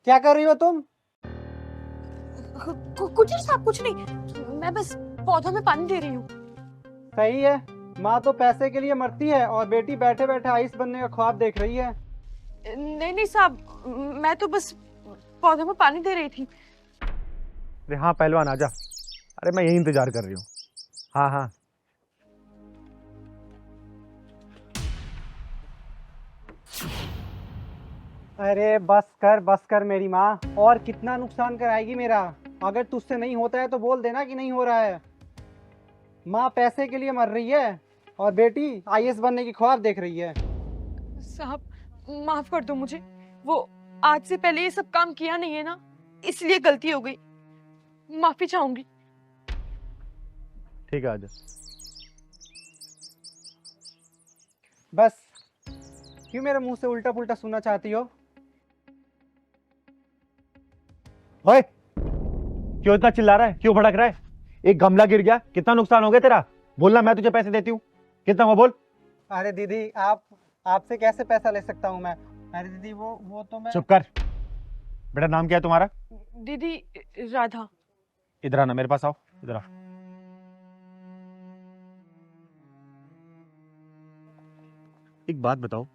क्या कर रही हो तुम? कुछ नहीं साहब, कुछ नहीं, मैं बस पौधों में पानी दे रही हूँ। सही है। माँ तो पैसे के लिए मरती है और बेटी बैठे बैठे आइस बनने का ख्वाब देख रही है। नहीं नहीं साहब, मैं तो बस पौधों में पानी दे रही थी। अरे हाँ पहलवान आजा। अरे मैं यही इंतजार कर रही हूँ। हाँ हाँ। अरे बस कर मेरी माँ, और कितना नुकसान कराएगी मेरा। अगर तुझसे नहीं होता है तो बोल देना कि नहीं हो रहा है। माँ पैसे के लिए मर रही है और बेटी आईएएस बनने की ख्वाब देख रही है। साहब माफ कर दो मुझे, वो आज से पहले ये सब काम किया नहीं है ना, इसलिए गलती हो गई, माफी चाहूंगी। ठीक है आजा। बस क्यों मेरे मुंह से उल्टा पुल्टा सुनना चाहती हो? ओए क्यों इतना चिल्ला रहा है, क्यों भड़क रहा है? एक गमला गिर गया, कितना नुकसान हो गया तेरा? बोलना, मैं तुझे पैसे देती हूँ। कितना हुआ बोल। अरे दीदी, आपसे कैसे पैसा ले सकता हूँ मैं? अरे दीदी वो तो मैं। चुप कर। बेटा नाम क्या है तुम्हारा? दीदी राधा। इधर आना, मेरे पास आओ, इधर आ। एक बात बताओ,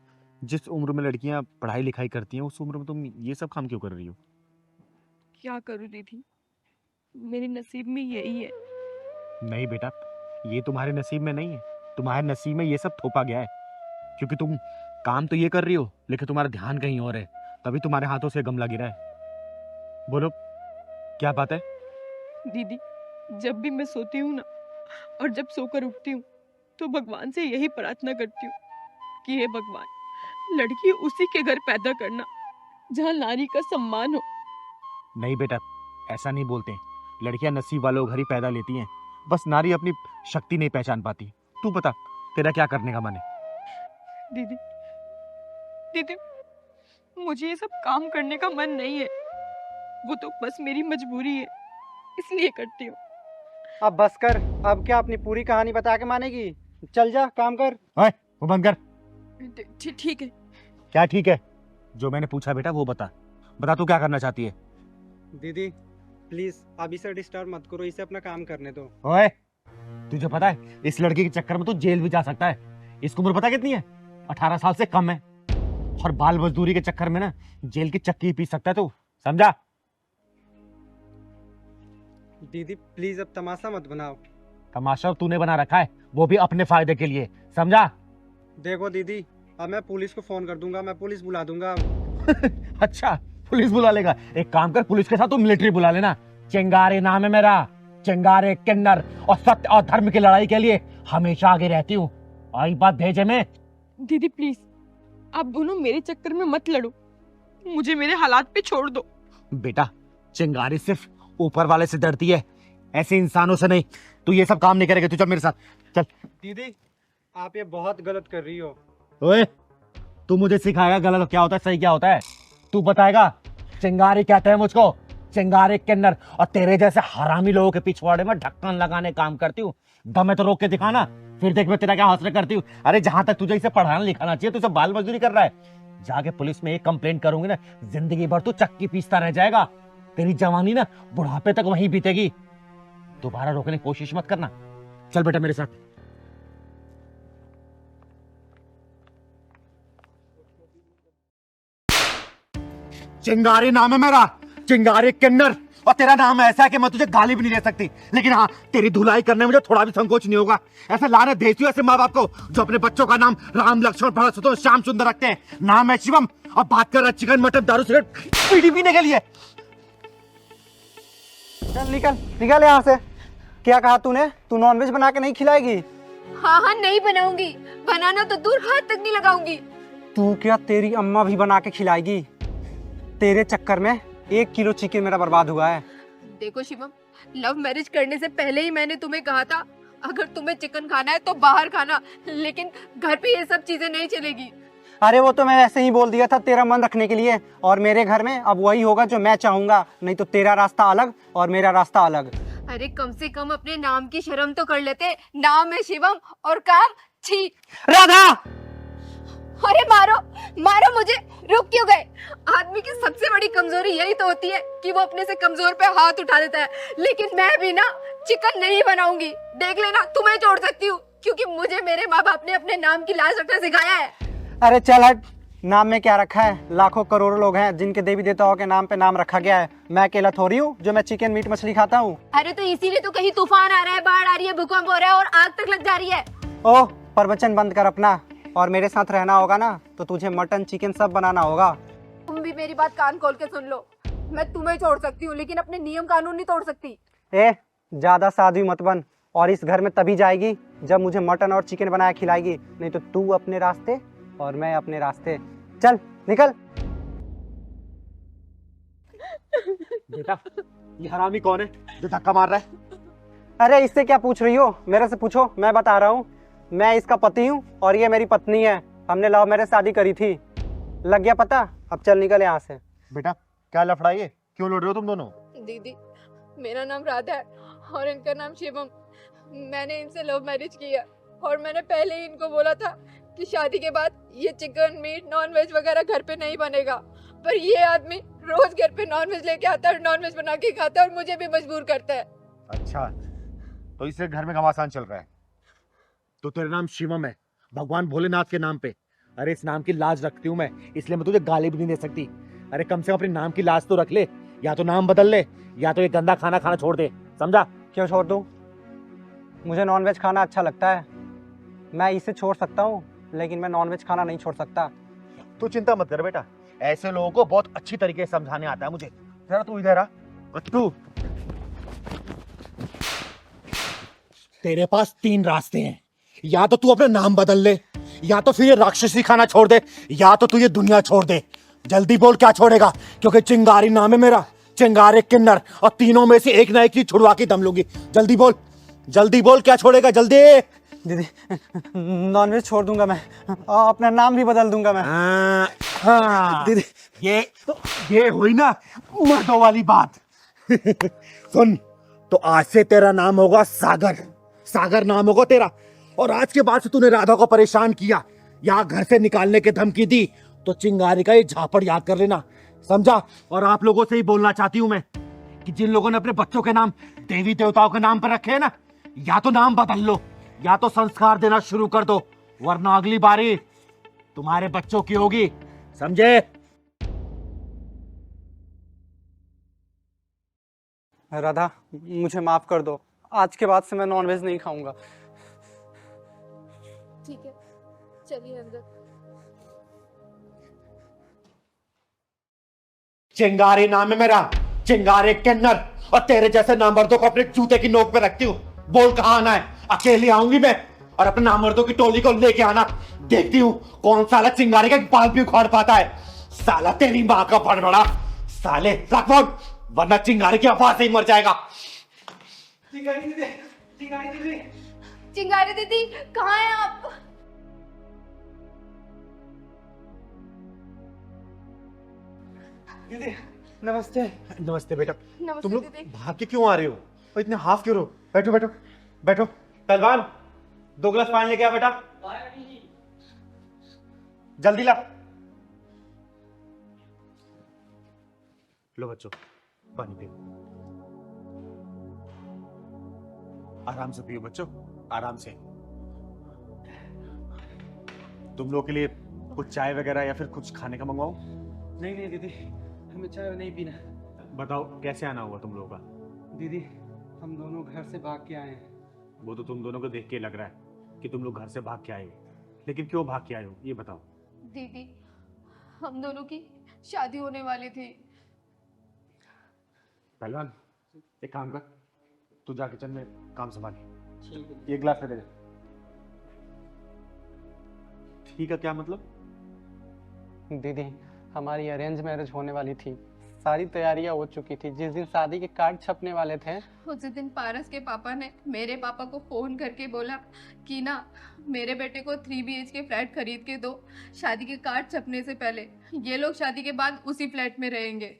जिस उम्र में लड़कियां पढ़ाई लिखाई करती हैं उस उम्र में तुम ये सब काम क्यों कर रही हो? क्या करूं दीदी, मेरे नसीब में यही है। नहीं बेटा, ये तुम्हारे नसीब में नहीं है। तुम्हारे नसीब में ये सब थोपा गया है, क्योंकि तुम काम तो ये कर रही हो लेकिन तुम्हारा ध्यान कहीं और है, तभी तुम्हारे हाथों से गमला गिरा है। बोलो क्या बात है? दीदी जब भी मैं सोती हूँ ना, और जब सोकर उठती हूँ, तो भगवान से यही प्रार्थना करती हूँ कि हे भगवान, लड़की उसी के घर पैदा करना जहाँ नारी का सम्मान हो। नहीं बेटा, ऐसा नहीं बोलते। लड़कियां नसीब वालों घर ही पैदा लेती हैं, बस नारी अपनी शक्ति नहीं पहचान पाती। तू बता, तेरा क्या करने का मन है? दीदी दीदी मुझे ये सब काम करने का मन नहीं है, वो तो बस मेरी मजबूरी है, इसलिए करती हूँ। अब बस कर। अब क्या अपनी पूरी कहानी बता के मानेगी? चल जा, काम कर। ओए वो बंद कर। ठीक है। क्या ठीक है? जो मैंने पूछा बेटा वो बता। बता तू क्या करना चाहती है? दीदी प्लीज अब इसे डिस्टर्ब मत करो, इसे अपना काम करने दो। ओए तुझे पता है इस लड़की के चक्कर में तू जेल भी जा सकता है। इसकी उम्र पता कितनी है? 18 साल से कम है। और बाल मजदूरी के चक्कर में ना जेल की चक्की पी सकता है तू, समझा? दीदी प्लीज अब तमाशा मत बनाओ। तमाशा तूने बना रखा है, वो भी अपने फायदे के लिए, समझा? देखो दीदी, अब मैं पुलिस को फोन कर दूंगा, मैं पुलिस बुला दूंगा। अच्छा पुलिस बुला लेगा? एक काम कर, पुलिस के साथ तू मिलिट्री बुला लेना। चिंगारी नाम है मेरा, चिंगारी किन्नर, और सत्य और धर्म की लड़ाई के लिए हमेशा आगे रहती हूँ। आई बात भेजे में। दीदी प्लीज आप दोनों मेरे चक्कर में मत लड़ो, मुझे मेरे हालात पे छोड़ दो। बेटा चिंगारी सिर्फ ऊपर वाले से डरती है, ऐसे इंसानों से नहीं। तू ये सब काम नहीं करेगा, तू चल मेरे साथ चल। दीदी आप ये बहुत गलत कर रही हो। ओए तू मुझे सिखाएगा गलत क्या होता है सही क्या होता है? तू बताएगा? चिंगारी कहते हैं मुझको, चिंगारी किन्नर। और तेरे जैसे हरामी लोगों के पिछवाड़े में ढक्कन लगाने काम करती हूँ। दम है तो रोक के दिखाना, फिर देख मैं तेरा क्या हौसला करती हूँ। अरे जहां तक तुझे इसे पढ़ाना लिखाना चाहिए, तू सब बाल मजदूरी कर रहा है। जाके पुलिस में एक कंप्लेंट करूंगी ना, जिंदगी भर तू चक्की पीसता रह जाएगा। तेरी जवानी ना बुढ़ापे तक वहीं बीतेगी। दोबारा रोकने की कोशिश मत करना। चल बेटा मेरे साथ। चिंगारी नाम है मेरा, चिंगारी किन्नर। और तेरा नाम ऐसा है कि मैं तुझे गाली भी नहीं दे सकती, लेकिन हाँ तेरी धुलाई करने में मुझे थोड़ा भी संकोच नहीं होगा। ऐसे लाने देती हूँ ऐसे माँ बाप को जो अपने बच्चों का नाम राम लक्ष्मण भरत शत्रुघ्न श्याम सुंदर रखते हैं। नाम है शिवम, और बात कर रहा है चिकन मटन दारू सिगरेट बीड़ी पीने के लिए। चल निकल निकल यहाँ से। क्या कहा तूने? तू नॉनवेज बना के नहीं खिलाएगी? हाँ नहीं बनाऊंगी, बनाना तो दूर हाथ तक नहीं लगाऊंगी। तू क्या, तेरी अम्मा भी बना के खिलाएगी? तेरे चक्कर में 1 किलो चिकन मेरा बर्बाद हुआ है। देखो शिवम, लव मैरिज करने से पहले ही मैंने तुम्हें कहा था अगर तुम्हें चिकन खाना है तो बाहर खाना, लेकिन घर पे ये सब चीजें नहीं चलेगी। अरे वो तो मैं ऐसे ही बोल दिया था तेरा मन रखने के लिए, और मेरे घर में अब वही होगा जो मैं चाहूंगा, नहीं तो तेरा रास्ता अलग और मेरा रास्ता अलग। अरे कम से कम अपने नाम की शर्म तो कर लेते। नाम है शिवम और काम छी। राधा अरे मारो मारो मुझे, रुक क्यों गए? आदमी की सबसे बड़ी कमजोरी यही तो होती है कि वो अपने से कमजोर पे हाथ उठा देता है। लेकिन मैं भी ना चिकन नहीं बनाऊंगी, देख लेना, तुम्हें छोड़ सकती हूँ, क्योंकि मुझे मेरे माँ बाप ने अपने नाम की लाज रखना सिखाया है। अरे चल हट, नाम में क्या रखा है? लाखों करोड़ों लोग हैं जिनके देवी देवताओं के नाम पे नाम रखा गया है। मैं अकेला थोड़ी हूँ जो मैं चिकन मीट मछली खाता हूँ। अरे तो इसीलिए तो कहीं तूफान आ रहा है, बाढ़ आ रही है, भूकंप हो रहा है और आग तक लग जा रही है। ओह, प्रवचन बंद कर अपना, और मेरे साथ रहना होगा ना तो तुझे मटन चिकन सब बनाना होगा। तुम भी मेरी बात कान खोल के सुन लो, मैं तुम्हें छोड़ सकती हूँ लेकिन अपने नियम कानून नहीं तोड़ सकती। ए, ज्यादा साधु मत बन, और इस घर में तभी जाएगी जब मुझे मटन और चिकन बनाया खिलाएगी, नहीं तो तू अपने रास्ते और मैं अपने रास्ते। चल निकल। बेटा, ये हरामी कौन है जो धक्का मार रहा है? अरे इससे क्या पूछ रही हो? मेरे से पूछो, मैं बता रहा हूँ। मैं इसका पति हूँ और ये मेरी पत्नी है। हमने लव मैरिज शादी करी थी। लग गया पता? अब चल निकल यहाँ से। बेटा, क्या लफड़ा है ये? क्यों लड़ रहे हो तुम दोनों? दीदी, मेरा नाम राधा है और इनका नाम शिवम। मैंने इनसे लव मैरिज किया और मैंने पहले ही इनको बोला था कि शादी के बाद ये चिकन मीट नॉन वेज वगैरह घर पे नहीं बनेगा, पर ये आदमी रोज घर पे नॉन वेज लेके आता है और नॉन वेज बना के खाता है और मुझे भी मजबूर करता है। अच्छा, तो इससे घर में घमासान चल रहा है। तो तेरा नाम शिवम है, भगवान भोलेनाथ के नाम पे। अरे इस नाम की लाज रखती हूँ मैं, इसलिए मैं तुझे गाली भी नहीं दे सकती। अरे कम से कम अपने नाम की लाज तो रख ले, या तो नाम बदल ले या तो ये गंदा खाना खाना छोड़ दे, समझा? क्यों छोड़ दूँ? मुझे नॉनवेज खाना अच्छा लगता है। मैं इसे छोड़ सकता हूँ लेकिन मैं नॉनवेज खाना नहीं छोड़ सकता। तू चिंता मत कर बेटा, ऐसे लोगों को बहुत अच्छी तरीके से समझाने आता है मुझे। जरा तू इधर आ। तू, तेरे पास 3 रास्ते हैं, या तो तू अपना नाम बदल ले, या तो फिर ये राक्षसी खाना छोड़ दे, या तो तू ये दुनिया छोड़ दे। जल्दी बोल क्या छोड़ेगा, क्योंकि चिंगारी नाम है मेरा, चिंगारे किन्नर, और तीनों में से एक ना एक चीज छुड़वा के दम लूंगी। जल्दी बोल क्या छोड़ेगा, जल्दी। दीदी, नॉनवेज छोड़ दूंगा मैं, अपना नाम भी बदल दूंगा मैं। हाँ, दीदी, ये हुई ना मर्दों वाली बात। सुन, तो आज से तेरा नाम होगा सागर नाम होगा तेरा। और आज के बाद से तूने राधा को परेशान किया या घर से निकालने की धमकी दी तो चिंगारी का ये झापड़ याद कर लेना, समझा? और आप लोगों से ही बोलना चाहती हूं मैं कि जिन लोगों ने अपने बच्चों के नाम देवी देवताओं के नाम पर रखे हैं ना, या तो नाम बदल लो या तो संस्कार देना शुरू कर दो, वरना अगली बारी तुम्हारे बच्चों की होगी, समझे? राधा, मुझे माफ कर दो। आज के बाद से मैं नॉनवेज नहीं खाऊंगा। ठीक है, चलिए अंदर। चिंगारी नाम है मेरा, चिंगारे किन्नर, और तेरे जैसे नामर्दों को अपने जूते की नोक पे रखती हूँ। बोल कहाँ आना है, अकेले आऊंगी मैं, और अपने नामर्दों की टोली को लेके आना। देखती हूँ कौन साला चिंगारी का बाल भी उखाड़ पाता है। साला तेरी माँ का बड़बड़ा, साले रख फोन, वरना चिंगारी की आवाज से ही मर जाएगा। चिंगारी दीदी, कहाँ हैं आप? दीदी नमस्ते। नमस्ते बेटा। नमस्ते तुम लोग दीदी। भाग के क्यों आ रहे हो और इतने हाफ क्यों रहो? बैठो। पहलवान, 2 गिलास पानी लेके आ बेटा, जल्दी ला। लो बच्चों, पानी पियो। आराम से पियो बच्चों, आराम से। तुम लोग के लिए कुछ चाय वगैरह या फिर कुछ खाने का मंगवाऊं? नहीं दीदी, हमें चाय नहीं पीना। बताओ कैसे आना हुआ तुम लोगों का? दीदी, हम दोनों घर से भाग के आए हैं। वो तो तुम दोनों को देख के लग रहा है कि तुम लोग घर से भाग के आए हो, लेकिन क्यों भाग के आए हो ये बताओ। दीदी, हम दोनों की शादी होने वाली थी। पहलवान, एक काम कर, तू जा किचन में काम संभाल, ये गिलास ले दे। ठीक है, क्या मतलब? दीदी, हमारी अरेंज मैरिज होने वाली थी, सारी तैयारियां हो चुकी थी। जिस दिन शादी के कार्ड छपने वाले थे, उस दिन पारस के पापा ने मेरे पापा को फोन करके बोला कि ना मेरे बेटे को 3 BHK फ्लैट खरीद के दो, शादी के कार्ड छपने से पहले। ये लोग शादी के बाद उसी फ्लैट में रहेंगे।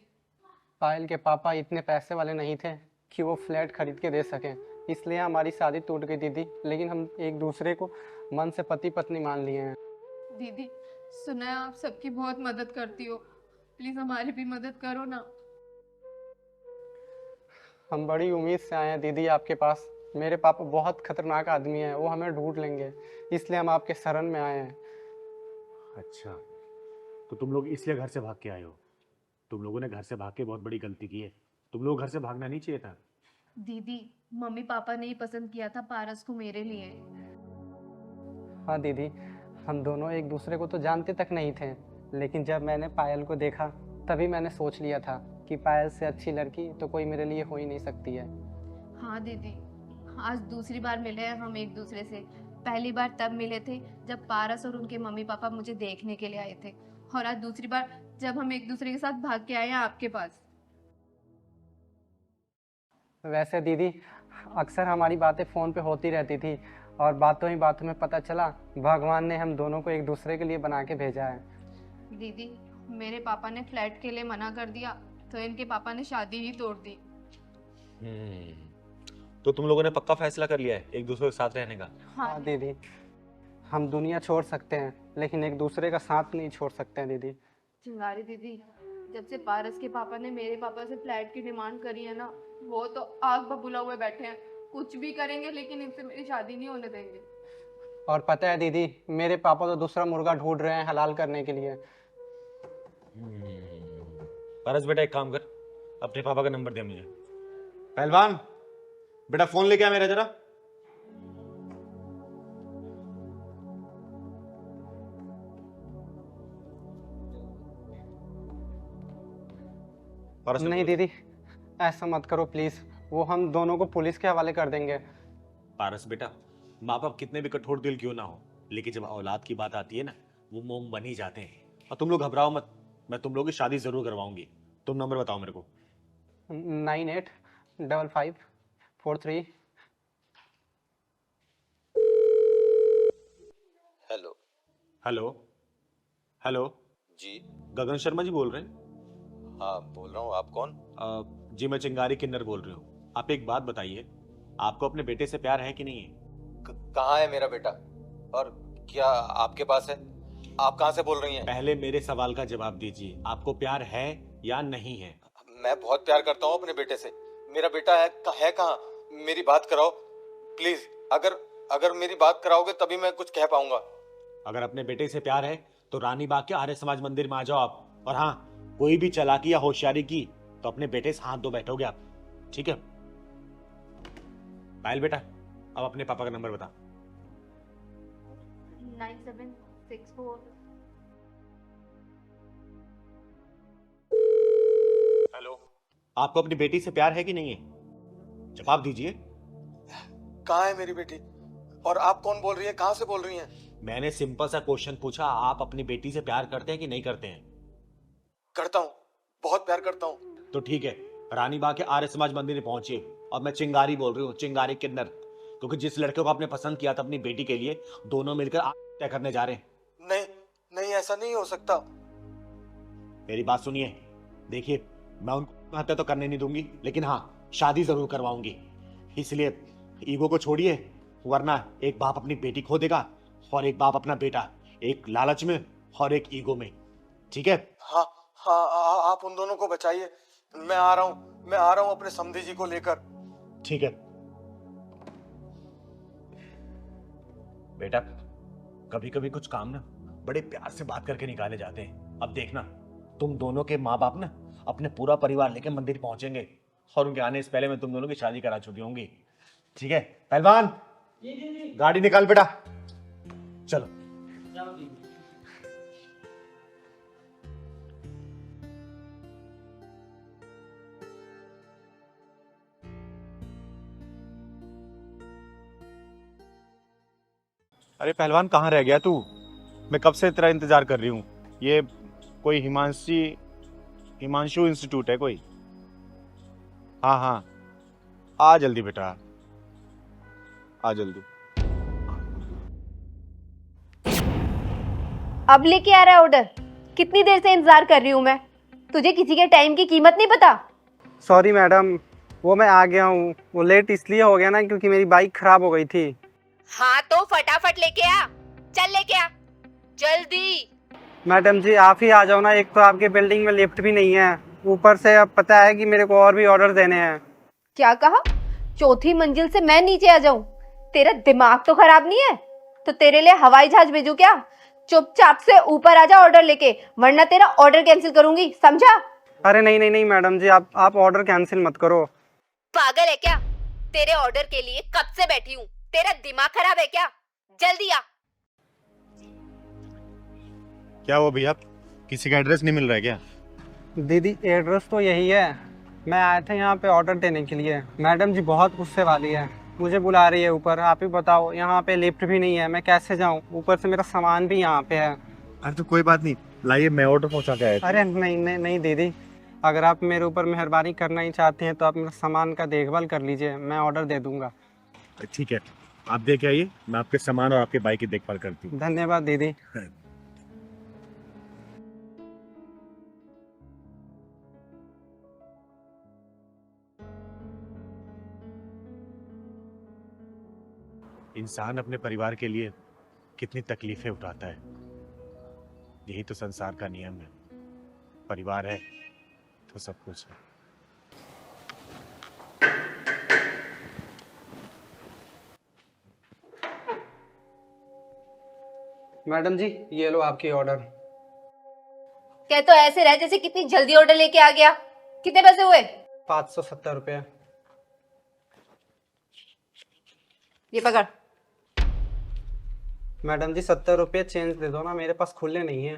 पायल के पापा इतने पैसे वाले नहीं थे कि वो फ्लैट खरीद के दे सकें, इसलिए हमारी शादी टूट गई दीदी। लेकिन हम एक दूसरे को मन से पति पत्नी मान लिए हैं। दीदी, सुना है आप सबकी बहुत मदद करती हो, प्लीज हमारी भी मदद करो ना। हम बड़ी उम्मीद से आए हैं दीदी आपके पास। मेरे पापा बहुत खतरनाक आदमी हैं, वो हमें ढूंढ लेंगे, इसलिए हम आपके शरण में आए हैं। अच्छा, तो तुम लोग इसलिए घर से भाग के आए हो? तुम लोगों ने घर से भाग के बहुत बड़ी गलती की है। तुम लोग घर से भागना नहीं चाहिए था। दीदी, मम्मी पापा ने ही पसंद किया था पारस को मेरे लिए। हाँ दीदी, हम दोनों एक दूसरे को तो जानते तक नहीं थे, लेकिन जब मैंने पायल को देखा तभी मैंने सोच लिया था कि पायल से अच्छी लड़की तो कोई मेरे लिए हो ही नहीं सकती है। हाँ दीदी, आज दूसरी बार मिले हैं हम एक दूसरे से। पहली बार तब मिले थे जब पारस और उनके मम्मी पापा मुझे देखने के लिए आए थे, और आज दूसरी बार जब हम एक दूसरे के साथ भाग के आए हैं आपके पास। वैसे दीदी, अक्सर हमारी बातें फ़ोन पे होती रहती थी और बातों ही बातों में पता चला भगवान ने हम दोनों को एक दूसरे के लिए बना के भेजा है। दीदी, मेरे पापा ने फ्लैट के लिए मना कर दिया तो इनके पापा ने शादी ही तोड़ दी। तो तुम लोगों ने पक्का फैसला कर लिया है एक दूसरे के साथ रहने का? हाँ दीदी, हम दुनिया छोड़ सकते हैं लेकिन एक दूसरे का साथ नहीं छोड़ सकते हैं दीदी। चिंगारी दीदी, जब से पारस के पापा ने मेरे पापा से फ्लैट की डिमांड करी है ना, वो तो आग बबूला हुए बैठे हैं। कुछ भी करेंगे लेकिन इनसे मेरी शादी नहीं होने देंगे। और पता है दीदी, मेरे पापा तो दूसरा मुर्गा ढूंढ रहे हैं हलाल करने के लिए। पारस बेटा, एक काम कर, अपने पापा का नंबर दे मुझे। पहलवान बेटा, फोन लेके आ मेरा जरा। पारस, नहीं दीदी, ऐसा मत करो प्लीज, वो हम दोनों को पुलिस के हवाले कर देंगे। पारस बेटा, माँ बाप कितने भी कठोर दिल क्यों ना हो, लेकिन जब औलाद की बात आती है ना, वो मोम बन ही जाते हैं। और तुम लोग घबराओ मत, मैं तुम लोगों की शादी जरूर करवाऊंगी। तुम नंबर बताओ मेरे को। 985543। हेलो। हेलो हेलो, जी। गगन शर्मा जी बोल रहे हैं? हाँ बोल रहा हूँ, आप कौन? जी मैं चिंगारी किन्नर बोल रही हूँ। आप एक बात बताइए, आपको अपने बेटे से प्यार है कि नहीं है? कहाँ है मेरा बेटा, और क्या आपके पास है? आप कहाँ से बोल रही हैं? पहले मेरे सवाल का जवाब दीजिए, आपको प्यार है या नहीं है? मैं बहुत प्यार करता हूँ अपने बेटे से। मेरा बेटा है कहाँ? मेरी बात कराओ प्लीज। अगर मेरी बात कराओगे तभी मैं कुछ कह पाऊंगा। अगर अपने बेटे से प्यार है तो रानी बाग के आर्य समाज मंदिर में आ जाओ आप। और हाँ, कोई भी चालाकी या होशियारी की तो अपने बेटे से हाथ धो बैठोगे आप, ठीक है? पायल बेटा, अब अपने पापा का नंबर बता। 9764। हेलो, आपको अपनी बेटी से प्यार है कि नहीं है? जवाब दीजिए। कहाँ है मेरी बेटी, और आप कौन बोल रही है, कहाँ से बोल रही हैं? मैंने सिंपल सा क्वेश्चन पूछा, आप अपनी बेटी से प्यार करते हैं कि नहीं करते हैं? करता हूँ, बहुत प्यार करता हूँ। तो ठीक है, रानी बाग के आर्य समाज मंदिर में पहुंचिए। और मैं चिंगारी बोल रही हूँ, चिंगारी किन्नर, क्योंकि जिस लड़के को आपने पसंद किया था अपनी बेटी के लिए, दोनों मिलकर तय करने जा रहे हैं। नहीं नहीं, ऐसा नहीं हो सकता। मेरी बात सुनिए, देखिए मैं उनको हत्या तो करने नहीं दूंगी, लेकिन हाँ शादी जरूर करवाऊंगी। इसलिए ईगो को छोड़िए, वरना एक बाप अपनी बेटी खो देगा और एक बाप अपना बेटा, एक लालच में और एक ईगो में, ठीक है? हाँ हाँ, आप उन दोनों को बचाइए। मैं आ रहा हूँ अपने समधी जी को लेकर। ठीक है बेटा, कभी कभी कुछ काम ना बड़े प्यार से बात करके निकाले जाते हैं। अब देखना, तुम दोनों के माँ बाप ना अपने पूरा परिवार लेकर मंदिर पहुंचेंगे और उनके आने से पहले मैं तुम दोनों की शादी करा चुकी होंगी, ठीक है? पहलवान, गाड़ी निकाल बेटा, चलो। अरे पहलवान, कहाँ रह गया तू? मैं कब से तेरा इंतजार कर रही हूँ। ये कोई हिमांशु इंस्टीट्यूट है कोई? हाँ हाँ, आ जल्दी बेटा, आ जल्दी। अब लेके आ रहा है ऑर्डर? कितनी देर से इंतजार कर रही हूँ मैं। तुझे किसी के टाइम की कीमत नहीं पता? सॉरी मैडम, वो मैं आ गया हूँ। वो लेट इसलिए हो गया ना क्योंकि मेरी बाइक खराब हो गई थी। हाँ तो फटाफट लेके आ, चल लेके आ जल्दी। मैडम जी आप ही आ जाओ ना, एक तो आपके बिल्डिंग में लिफ्ट भी नहीं है, ऊपर से अब पता है कि मेरे को और भी ऑर्डर देने हैं। क्या कहा? चौथी मंजिल से मैं नीचे आ जाऊं? तेरा दिमाग तो खराब नहीं है? तो तेरे लिए हवाई जहाज भेजू क्या? चुपचाप से ऊपर आ जा ऑर्डर लेके, वरना तेरा ऑर्डर कैंसिल करूंगी, समझा? अरे नहीं नहीं नहीं मैडम जी, आप ऑर्डर कैंसिल मत करो। पागल है क्या? तेरे ऑर्डर के लिए कब से बैठी हूँ, तेरा दिमाग खराब है क्या? जल्दी आ। क्या हुआ भैया, किसी का एड्रेस नहीं मिल रहा है क्या? दीदी एड्रेस तो यही है, मैं आया था यहाँ पे ऑर्डर देने के लिए। मैडम जी बहुत गुस्से वाली है, मुझे बुला रही है ऊपर। आप ही बताओ, यहाँ पे लिफ्ट भी नहीं है, मैं कैसे जाऊँ? ऊपर से मेरा सामान भी यहाँ पे है। अरे तो कोई बात नहीं, लाइए मैं ऑर्डर पहुंचा के आया था। अरे नहीं नहीं नहीं दीदी, अगर आप मेरे ऊपर मेहरबानी करना ही चाहते हैं तो आप मेरा सामान का देखभाल कर लीजिए, मैं ऑर्डर दे दूंगा। ठीक है, आप देख आइए, मैं आपके सामान और आपके बाइक की देखभाल करती हूँ। धन्यवाद दीदी। इंसान अपने परिवार के लिए कितनी तकलीफें उठाता है, यही तो संसार का नियम है। परिवार है तो सब कुछ है। मैडम जी ये लो आपकी ऑर्डर। क्या तो ऐसे रह जैसे कितनी जल्दी ऑर्डर लेके आ गया। कितने पैसे हुए? 570 रुपये। ये पकड़। मैडम जी 70 रुपये चेंज दे दो ना, मेरे पास खुले नहीं है।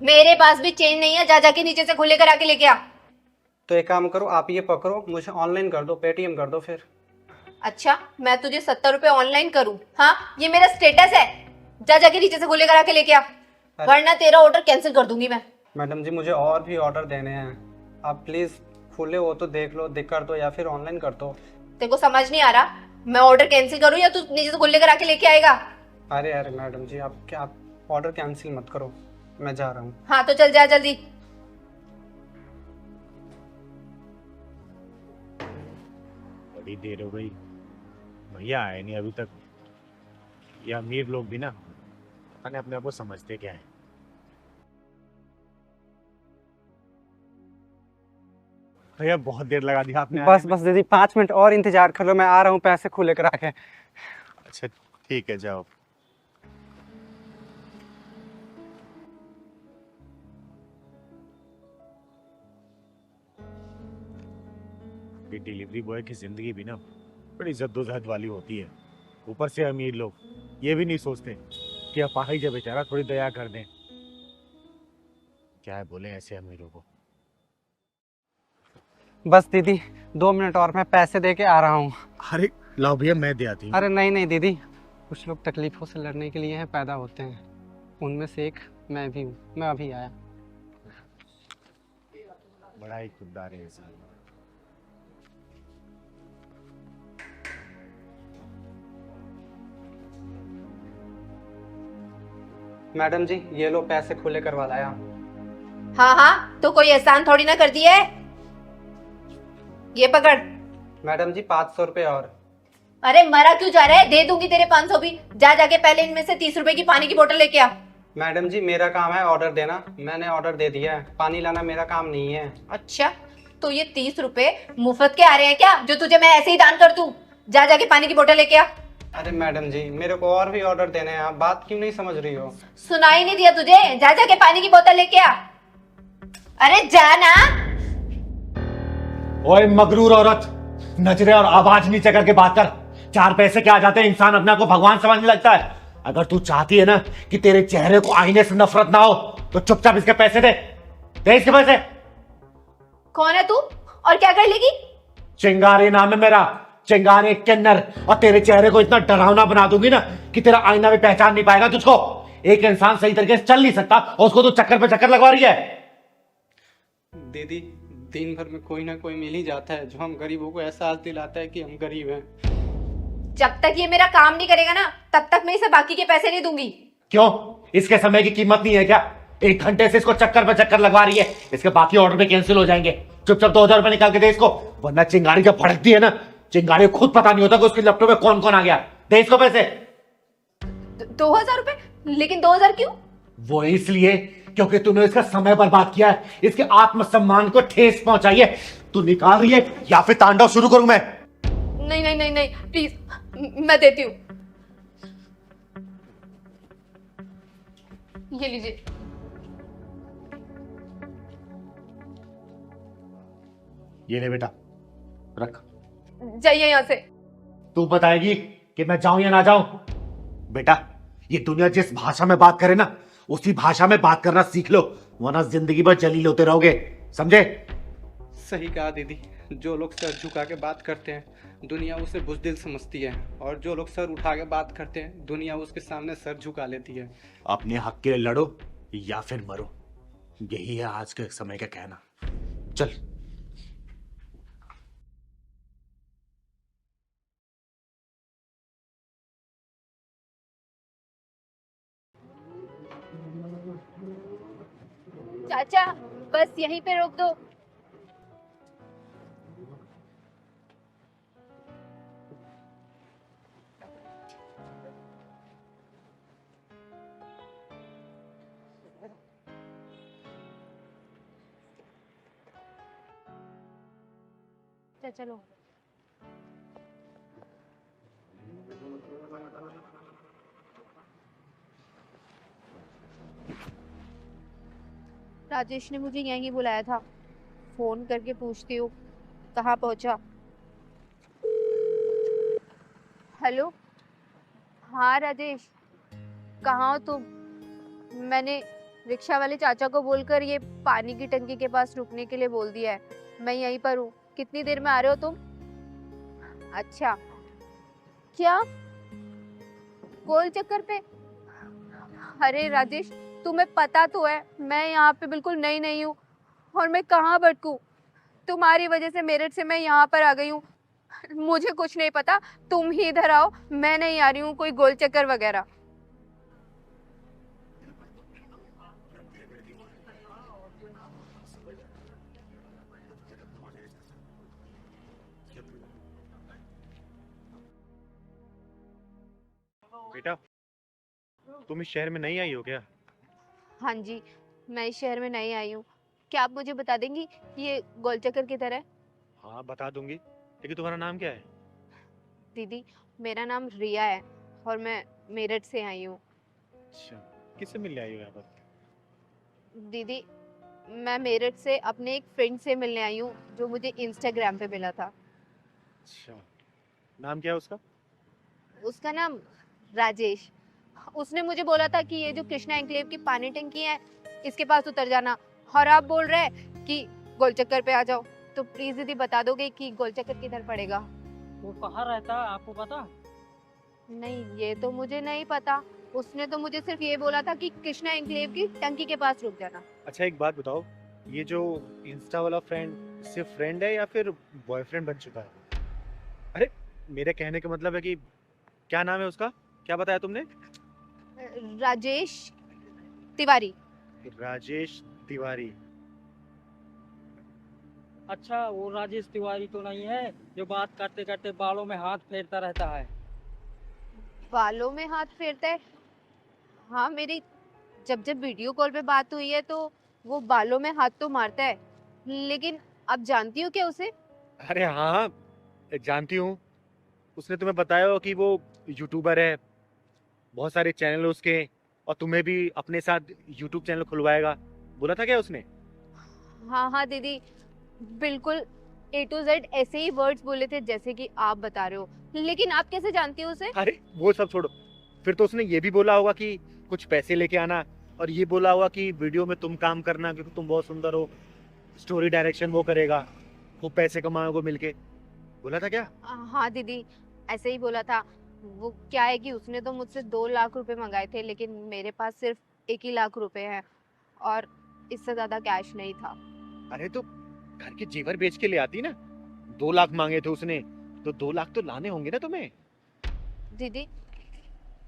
मेरे पास भी चेंज नहीं है, जा जाके नीचे से खुले करा के लेके आ। तो एक काम करो, आप ये पकड़ो, मुझे ऑनलाइन कर दो, पेटीएम कर दो फिर। अच्छा, मैं तुझे 70 रुपए ऑनलाइन करूं? हाँ, ये मेरा स्टेटस है। जा जाके नीचे से खुले करा के लेके आ, वरना तेरा ऑर्डर कैंसिल कर दूंगी मैं। मैडम जी मुझे और भी ऑर्डर देने हैं, आप प्लीज खुले हो तो देख लो, दिख कर दो या फिर ऑनलाइन कर दो। तेरे को समझ नहीं आ रहा, मैं ऑर्डर कैंसिल करूं या तू नीचे से खुले करा के लेके आएगा? अरे अरे मैडम जी आप क्या, आप ऑर्डर कैंसिल मत करो, मैं जा रहा हूँ। हाँ तो चल जा जल्दी। बड़ी देर हो गई, भैया आए नहीं अभी तक। ये अमीर लोग भी ना पता नहीं अपने आप को समझते क्या है। भैया बहुत देर लगा दी आपने बस आने में। बस दीदी 5 मिनट और इंतजार कर लो, मैं आ रहा हूँ पैसे खुले करा के। अच्छा ठीक है, जाओ। ये डिलीवरी बॉय की जिंदगी भी ना बड़ी जद्दोजहद वाली होती है। ऊपर से अमीर लोग ये भी नहीं सोचते कि अपाहिज है बेचारा, थोड़ी दया कर दें। क्या है बोले ऐसे अमीरों को। बस दीदी 2 मिनट और, मैं पैसे दे के आ रहा हूँ। अरे लाओ भैया, मैं दे आती हूँ। अरे नहीं नहीं दीदी, कुछ लोग तकलीफों से लड़ने के लिए हैं पैदा होते हैं, उनमें से एक मैं भी हूँ, मैं अभी आया। बड़ा ही खुददार है इंसान। मैडम जी ये लो पैसे खुले करवा लाया। हाँ हाँ, तो कोई एहसान थोड़ी ना कर दिया है। ये पकड़। मैडम जी 500 रुपये और। अरे मरा क्यों जा रहा है, दे दूंगी तेरे 500 भी। जा जाके पहले इनमें से 30 रुपए की पानी की बोतल लेके आ। मैडम जी मेरा काम है ऑर्डर देना, मैंने ऑर्डर दे दिया है, पानी लाना मेरा काम नहीं है। अच्छा, तो ये 30 रुपए मुफ्त के आ रहे हैं क्या, जो तुझे मैं ऐसे ही दान कर दूं? जा जाके पानी की बोतल लेके आ। अरे मैडम जी मेरे को और भी ऑर्डर देने हैं, आप बात क्यों नहीं समझ रही हो? सुनाई नहीं दिया तुझे? जा जाके पानी की बोतल लेके आ। अरे जा ना। ओए मगरूर औरत, नजरे और आवाज नीचे करके बात कर। 4 पैसे क्या आ जाते हैं, इंसान अपने आप को भगवान समझने लगता है। अगर तू चाहती है ना कि तेरे चेहरे को आईने से नफरत ना हो तो चुपचाप इसके पैसे दे। दे इसके पैसे। कौन है तू और क्या कर लेगी? चिंगारी नाम है मेरा, चिंगारी किन्नर। और तेरे चेहरे को इतना डरावना बना दूंगी ना कि तेरा आईना भी पहचान नहीं पाएगा तुझको। एक इंसान सही तरीके से चल नहीं सकता और उसको तो चक्कर पे चक्कर लगवा रही है। दीदी दिन भर में कोई ना कोई मिल ही जाता है जो हम गरीबों को एहसास दिलाता है कि हम गरीब हैं। जब तक ये मेरा काम नहीं करेगा ना, तब तक मैं इसे बाकी के पैसे नहीं दूंगी। क्यों, इसके समय की कीमत नहीं है क्या? 1 घंटे से इसको चक्कर पे चक्कर लगवा रही है, इसके बाकी ऑर्डर भी कैंसिल हो जाएंगे। चुपचाप 2000 रुपए निकाल के दे इसको, वरना चिंगारी जब भड़कती है ना, चिंगारी को खुद पता नहीं होता कि उसके लैपटॉप में कौन कौन आ गया। दे इसको पैसे। 2000 रुपए? लेकिन 2000 क्यों? वो इसलिए क्योंकि तूने इसका समय बर्बाद किया है, इसके आत्मसम्मान को ठेस पहुंचाई है। तू निकाल रही है या फिर तांडव शुरू करूं मैं? नहीं नहीं नहीं नहीं, प्लीज मैं देती हूँ। ये लीजिए। ये ले बेटा, रख। जाइए यहाँ से। तू बताएगी कि मैं जाऊं या ना जाऊं? बेटा, ये दुनिया जिस भाषा में बात करे ना, उसी भाषा में बात करना सीख लो, वरना जिंदगी भर जलील होते रहोगे, समझे? सही कहा दीदी। जो लोग सर झुका के बात करते हैं दुनिया उसे बुज़दिल समझती है, और जो लोग सर उठा के बात करते हैं दुनिया उसके सामने सर झुका लेती है। अपने हक के लिए लड़ो या फिर मरो, यही है आज के समय का कहना। चल। चाचा बस यहीं पे रोक दो। चलो। राजेश ने मुझे यहीं बुलाया था, फोन करके पूछती हूँ कहाँ पहुंचा। हेलो, हाँ राजेश, कहाँ हो तुम? मैंने रिक्शा वाले चाचा को बोलकर ये पानी की टंकी के पास रुकने के लिए बोल दिया है। मैं यहीं पर हूँ, कितनी देर में आ रहे हो तुम? अच्छा, क्या गोल चक्कर पे? अरे राजेश, तुम्हें पता तो है मैं यहाँ पे बिल्कुल नई नहीं हूँ, और मैं कहाँ भटकूं? तुम्हारी वजह से, मेरठ से मैं यहाँ पर आ गई हूँ। मुझे कुछ नहीं पता, तुम ही इधर आओ, मैं नहीं आ रही हूँ कोई गोल चक्कर वगैरह। बेटा, तुम इस शहर में नहीं आई हो क्या? हाँ जी, मैं इस शहर में नई आई हूँ। क्या आप मुझे बता देंगी ये गोल चक्कर किधर है? हाँ बता दूंगी, लेकिन तुम्हारा नाम क्या है? दीदी, मेरा नाम रिया है और मैं मेरठ से आई हूँ। अच्छा, किससे मिलने आई हो यहाँ पर? दीदी, मैं मेरठ से अपने एक फ्रेंड से मिलने आई हूँ जो मुझे इंस्टाग्राम पे मिला था। अच्छा, नाम क्या है उसका? उसका नाम राजेश। उसने मुझे बोला था कि ये जो कृष्णा एन्क्लेव की पानी टंकी है इसके पास उतर जाना, और आप बोल रहे हैं कि गोल चक्कर पे आ जाओ। तो प्लीज दीदी बता दोगे कि गोल चक्कर किधर पड़ेगा? वो कहाँ रहता है आपको पता? नहीं, ये तो मुझे नहीं पता। उसने तो मुझे सिर्फ ये बोला था कि कृष्णा एन्क्लेव की टंकी के पास रुक जाना। अच्छा एक बात बताओ, ये जो इंस्टा वाला फ्रेंड सिर्फ फ्रेंड है या फिर बॉयफ्रेंड बन चुका है? अरे मेरे कहने का मतलब है कि क्या नाम है उसका, क्या बताया तुमने? राजेश तिवारी। राजेश तिवारी। अच्छा, वो राजेश तिवारी तो नहीं है जो बात करते करते बालों में हाथ फेरता रहता है? बालों में हाथ फेरता है? हाँ, मेरी जब जब वीडियो कॉल पे बात हुई है तो वो बालों में हाथ तो मारता है, लेकिन आप जानती हो क्या उसे? अरे हाँ, जानती हूँ। उसने तुम्हें बताया हो कि वो यूट्यूबर है, बहुत सारे चैनल है उसके, और तुम्हें भी अपने साथ यूट्यूब चैनल खुलवाएगा, बोला था क्या उसने? हाँ हाँ दीदी, बिल्कुल A to Z ऐसे ही वर्ड्स बोले थे जैसे कि आप बता रहे हो। लेकिन आप कैसे जानती हो उसे? अरे वो सब छोड़ो, फिर तो उसने ये भी बोला होगा कि कुछ पैसे लेके आना, और ये बोला होगा कि वीडियो में तुम काम करना क्योंकि तुम बहुत सुंदर हो, स्टोरी डायरेक्शन वो करेगा, वो पैसे कमाओगे मिलके, बोला था क्या? हाँ दीदी, ऐसे ही बोला था। वो क्या है कि उसने तो मुझसे 2 लाख रुपए मंगाए थे, लेकिन मेरे पास सिर्फ 1 ही लाख रुपए हैं और इससे ज्यादा कैश नहीं था। अरे तो घर के जेवर बेच के ले आती ना, 2 लाख मांगे थे उसने, तो 2 लाख तो लाने होंगे ना तुम्हें। दीदी,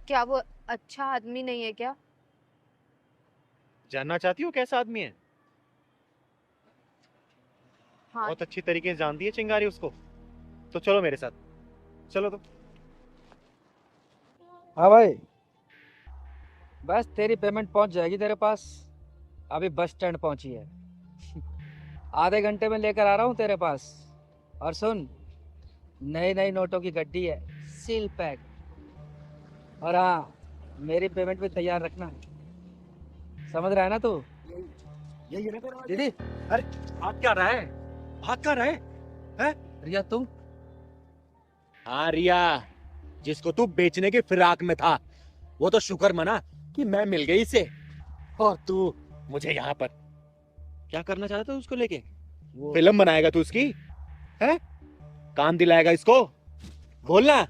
क्या वो अच्छा आदमी नहीं है क्या? जानना चाहती हो कैसा आदमी है? हाँ। बहुत अच्छी तरीके से जानती है चिंगारी उसको, तो चलो मेरे साथ, चलो तो। हाँ भाई। बस तेरी पेमेंट पहुंच जाएगी तेरे पास। अभी बस स्टैंड पहुंची है। आधे घंटे में लेकर आ रहा हूँ तेरे पास। और सुन, नई नई नोटों की गड्डी है, सील पैक। और हाँ, मेरी पेमेंट भी तैयार रखना। समझ रहा है ना तू? यही है ना तेरा? दीदी। अरे हाथ क्या रहा है? हाथ क्या रहा है? रिया तुम? हाँ रिया, जिसको तू बेचने की फिराक में था, वो तो शुक्र मना कि मैं मिल गई इसे। और तू मुझे यहाँ पर क्या करना चाहता है उसको लेके? फिल्म बनाएगा तू उसकी? है? काम दिलाएगा इसको? बोलना।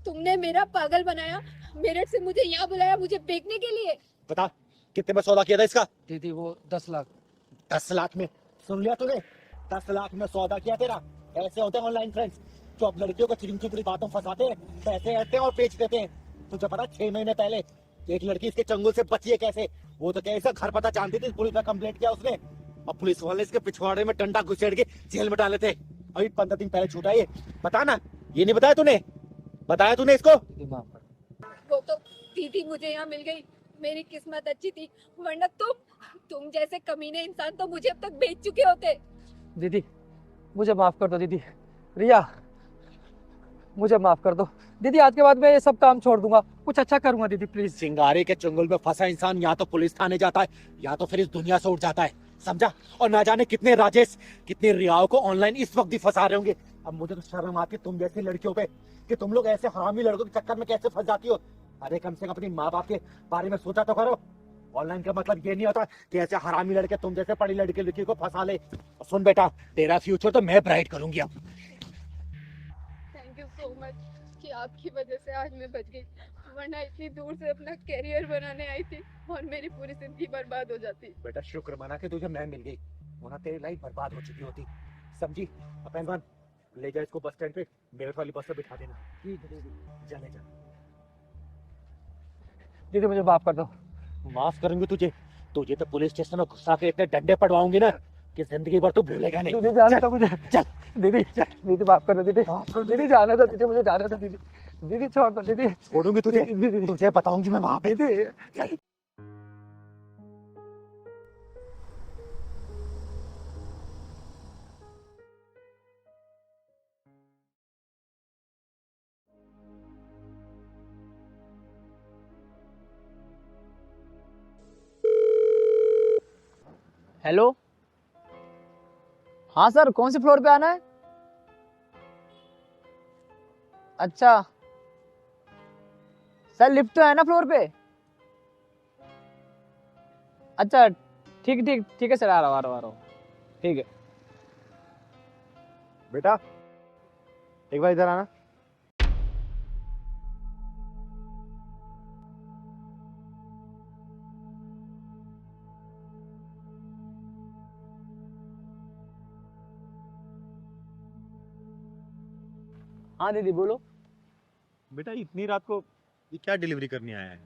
तुमने मेरा पागल बनाया, मेरठ से मुझे यहाँ बुलाया मुझे बेचने के लिए। बता कितने में सौदा किया था इसका? दीदी वो 10 लाख। 10 लाख में? सुन लिया तूने? 10 लाख में सौदा किया तेरा? ऐसे होते हैं ऑनलाइन फ्रेंड्स जो अब लड़कियों को चिकनी चुपड़ी बातों फंसाते हैं, पैसे ऐसे और बेच देते हैं। तुझे पता 6 महीने पहले एक लड़की इसके चंगुल से बची है कैसे? वो तो क्या इसका घर पता जानती थी, पुलिस में कंप्लेंट किया उसने और पुलिस वाले इसके पिछवाड़े में डंडा घुसेड़ के जेल में डाले थे। अभी 15 दिन पहले छूटा ये। बता ना, ये नहीं बताया तूने? बताया तूने इसको? वो तो दीदी मुझे यहाँ मिल गई, मेरी किस्मत अच्छी थी, वरना तुम जैसे कमीने इंसान तो मुझे अब तक बेच चुके होते। दीदी मुझे माफ कर दो दीदी। रिया मुझे माफ कर दो दीदी, आज के बाद मैं ये सब काम छोड़ दूंगा, कुछ अच्छा करूंगा दीदी प्लीज। सिंगारे के चंगुल में फंसा इंसान या तो पुलिस थाने जाता है या तो फिर इस दुनिया से उठ जाता है, समझा? और ना जाने कितने राजेश, कितने रियाओं को ऑनलाइन इस वक्त भी फंसा रहे होंगे। अब मुझे तो शर्म आती है तुम जैसी लड़कियों पे कि तुम लोग ऐसे हरामी लड़कों के चक्कर में कैसे फंस जाती हो। अरे कम से कम अपनी माँ बाप के बारे में सोचा तो करो। ऑनलाइन का मतलब ये नहीं होता कि ऐसे हरामी लड़के तुम जैसे पढ़ी लड़की को फंसा ले। और सुन बेटा, तेरा फ्यूचर तो मैं ब्राइट करूंगी अब। थैंक यू सो मच कि आपकी वजह से आज मैं बच गई, वरना इतनी दूर से अपना करियर बनाने आई थी और मेरी पूरी जिंदगी बर्बाद हो जाती। बेटा शुक्र मना के तुझे मैं मिल गई, वरना तेरी लाइफ बर्बाद हो चुकी होती, समझी? अब पहलवान ले जा इसको बस स्टैंड पे, मेरठ वाली बस पे बिठा देना। ठीक है दीदी, जा ले जा। दीदी मुझे माफ कर दो। माफ करूंगी तुझे? तुझे तो पुलिस स्टेशन में घुसा के इतने डंडे पड़वाऊंगी ना कि जिंदगी भर तू भूलेगा नहीं। दीदी जाने दो मुझे। चल दीदी दीदी माफ कर दो दीदी। दीदी जाने दो दीदी, मुझे जाने दो दीदी। दीदी छोड़ दो दीदी। छोड़ूंगी तुझे, तुझे बताऊंगी मैं वहां पे। दीदी हेलो, हाँ सर, कौन से फ्लोर पे आना है? अच्छा सर, लिफ्ट तो है ना फ्लोर पे? अच्छा ठीक ठीक ठीक है सर, आ रहा हूँ ठीक है। बेटा एक बार इधर आना। हाँ दीदी बोलो। बेटा इतनी रात को ये क्या डिलीवरी करने आया है?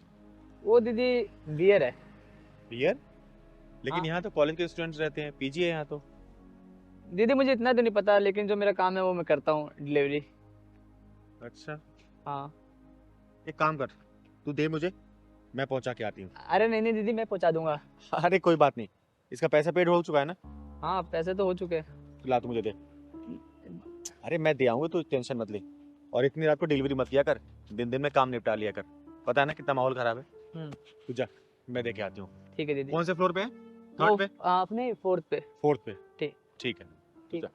वो दीदी बियर है। बियर? लेकिन हाँ। यहाँ तो कॉलेज के स्टूडेंट्स रहते हैं, पीजी है यहाँ तो। दीदी मुझे इतना तो नहीं पता, लेकिन जो मेरा काम है वो मैं करता हूँ, डिलीवरी। अच्छा, हाँ। एक काम कर, तू दे मुझे, मैं पहुंचा के आती हूँ। अरे नहीं नहीं दीदी, मैं पहुँचा दूंगा। अरे कोई बात नहीं, इसका पैसा पेड हो चुका है ना? हाँ पैसे तो हो चुके हैं। ला तू मुझे दे। अरे मैं दे आऊंगा, तू टेंशन मत ले। और इतनी रात को डिलीवरी मत किया कर, दिन दिन में काम निपटा लिया कर। पता है ना कितना माहौल खराब है। तू जा, मैं दे के आती हूँ। ठीक है दीदी। कौन से फ्लोर पे है? वो, थर्ड पे? अपने फोर्थ पे। फोर्थ पे? ठीक। ठीक है, तू ठीक। जा।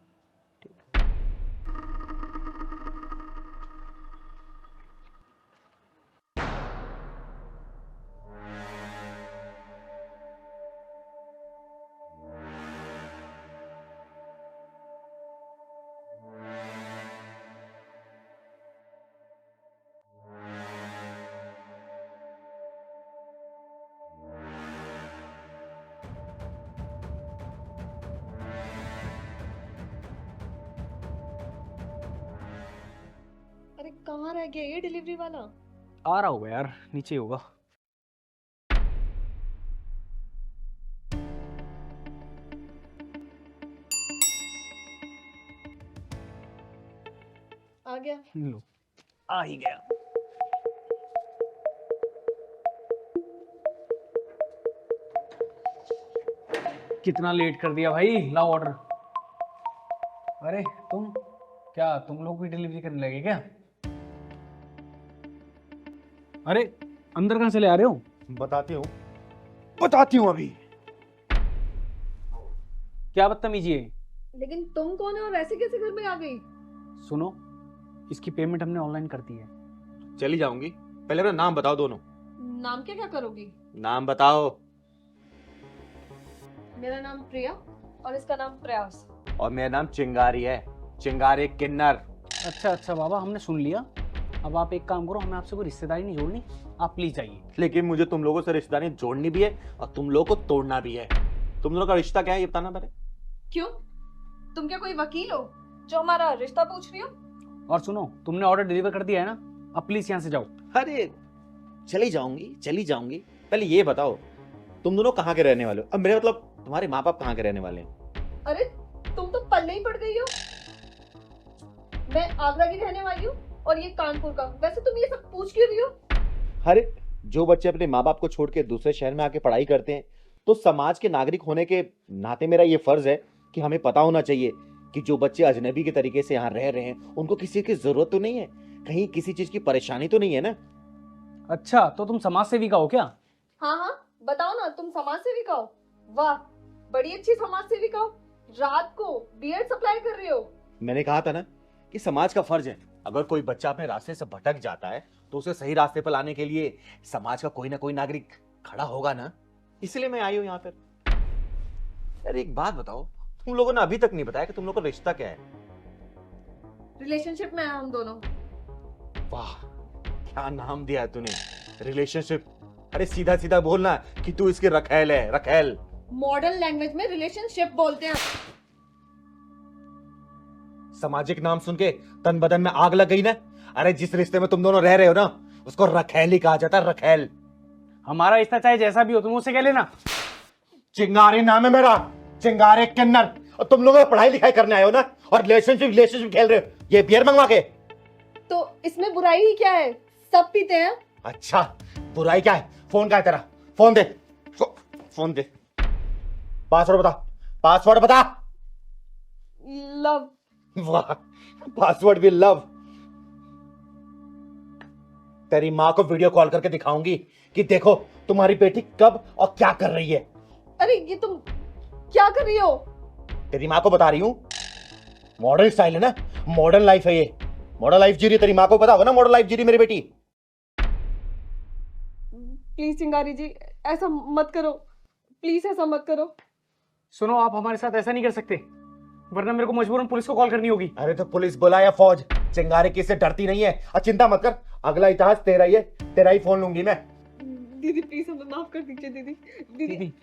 अरे कहाँ रह गया ये डिलीवरी वाला? आ रहा होगा यार, नीचे ही होगा। आ गया। लो, आ ही गया। कितना लेट कर दिया भाई, लाओ ऑर्डर। अरे तुम लोग भी डिलीवरी करने लगे क्या? अरे अंदर कहाँ चले आ रहे हो? बताती हूँ अभी। क्या बदतमीजी है? लेकिन तुम कौन हो और ऐसे कैसे घर में आ गई? सुनो, इसकी पेमेंट हमने ऑनलाइन कर दी है। चली जाऊंगी, पहले अपना नाम बताओ दोनों। नाम क्या क्या करोगी? नाम बताओ। मेरा नाम प्रिया और इसका नाम प्रयास। और मेरा नाम चिंगारी है, चिंगारी किन्नर। अच्छा बाबा, हमने सुन लिया। अब आप एक काम करो, हमें आपसे कोई रिश्तेदारी नहीं जोड़नी, आप प्लीज जाइए। लेकिन मुझे तुम लोगों से रिश्तेदारी जोड़नी भी है और तुम लोगों को तोड़ना भी है। तुम लोगों का रिश्ता क्या है ये बताना पहले। क्यों? तुम क्या कोई वकील हो जो हमारा रिश्ता पूछ रही हो? और सुनो, तुमने ऑर्डर डिलीवर कर दिया है ना, अब प्लीज यहाँ से जाओ। अरे चली जाऊंगी, पहले ये बताओ तुम दोनों कहाँ के रहने वाले हो? अब मेरे मतलब तुम्हारे माँ बाप कहाँ के रहने वाले हैं? अरे तुम तो पल्ले ही पड़ गई हो। मैं आगरा की रहने वाली हूँ और ये कानपुर का। वैसे तुम ये सब पूछ क्यों रही हो? अरे जो बच्चे अपने माँ बाप को छोड़ के दूसरे शहर में आके पढ़ाई करते हैं, तो समाज के नागरिक होने के नाते मेरा ये फर्ज है कि हमें पता होना चाहिए कि जो बच्चे अजनबी के तरीके से यहाँ रह रहे हैं उनको किसी की जरूरत तो नहीं है, कहीं किसी चीज की परेशानी तो नहीं है ना। अच्छा, तो तुम समाज सेविका हो क्या? हाँ, बताओ ना, तुम समाज सेविका हो? वाह, बड़ी अच्छी समाज सेविका हो। रात को बियर सप्लाई कर रहे हो। मैंने कहा था ना कि समाज का फर्ज है, अगर कोई बच्चा अपने रास्ते से भटक जाता है तो उसे सही रास्ते पर लाने के लिए समाज का कोई ना कोई नागरिक खड़ा होगा ना, इसलिए मैं आई हूं यहाँ पर। यार एक बात बताओ, तुम लोगों ने अभी तक नहीं बताया कि तुम लोगों का रिश्ता क्या है? रिलेशनशिप में है हम दोनों। वाह, क्या नाम दिया है तूने, रिलेशनशिप। अरे सीधा सीधा बोलना कि तू इसकी रखेल है, रखेल। मॉडर्न लैंग्वेज में रिलेशनशिप बोलते हैं। सामाजिक नाम सुन के तन बदन में आग लग गई ना। अरे जिस रिश्ते में तुम दोनों रह रहे हो ना, उसको रखेल ही कहा जाता है, रखेल। हमारा रिश्ता चाहे जैसा भी हो, तुम उससे कह लेना। चिंगारी नाम है मेरा, चिंगारी किन्नर। और तुम लोग पढ़ाई लिखाई करने आए हो ना, और रिलेशनशिप खेल रहे हो ये बियर मंगवा के। तो इसमें बुराई ही क्या है? सब पीते हैं। अच्छा, बुराई क्या है? फोन का है तेरा? फोन दे, फोन दे। पासवर्ड बता। लव। वाह, पासवर्ड भी लव। तेरी माँ को वीडियो कॉल करके दिखाऊंगी कि देखो तुम्हारी बेटी कब और क्या कर रही है। अरे ये तुम क्या कर रही हो? तेरी माँ को बता रही हूँ, मॉडर्न स्टाइल है ना, मॉडर्न लाइफ है ये, मॉडर्न लाइफ जी रही। तेरी माँ को पता होगा ना मॉडर्न लाइफ जी रही मेरी बेटी। प्लीज चिंगारी जी, ऐसा मत करो, प्लीज ऐसा मत करो। सुनो, आप हमारे साथ ऐसा नहीं कर सकते, वरना मेरे को मजबूरन पुलिस को कॉल करनी होगी। अरे तो पुलिस बुला या फौज, चिंगारी किससे डरती नहीं है। और चिंता मत कर, अगला इतिहास तेरा ही है, तेरा ही फोन लूंगी मैं। दीदी प्लीज हमें माफ कर दीजिए। दीदी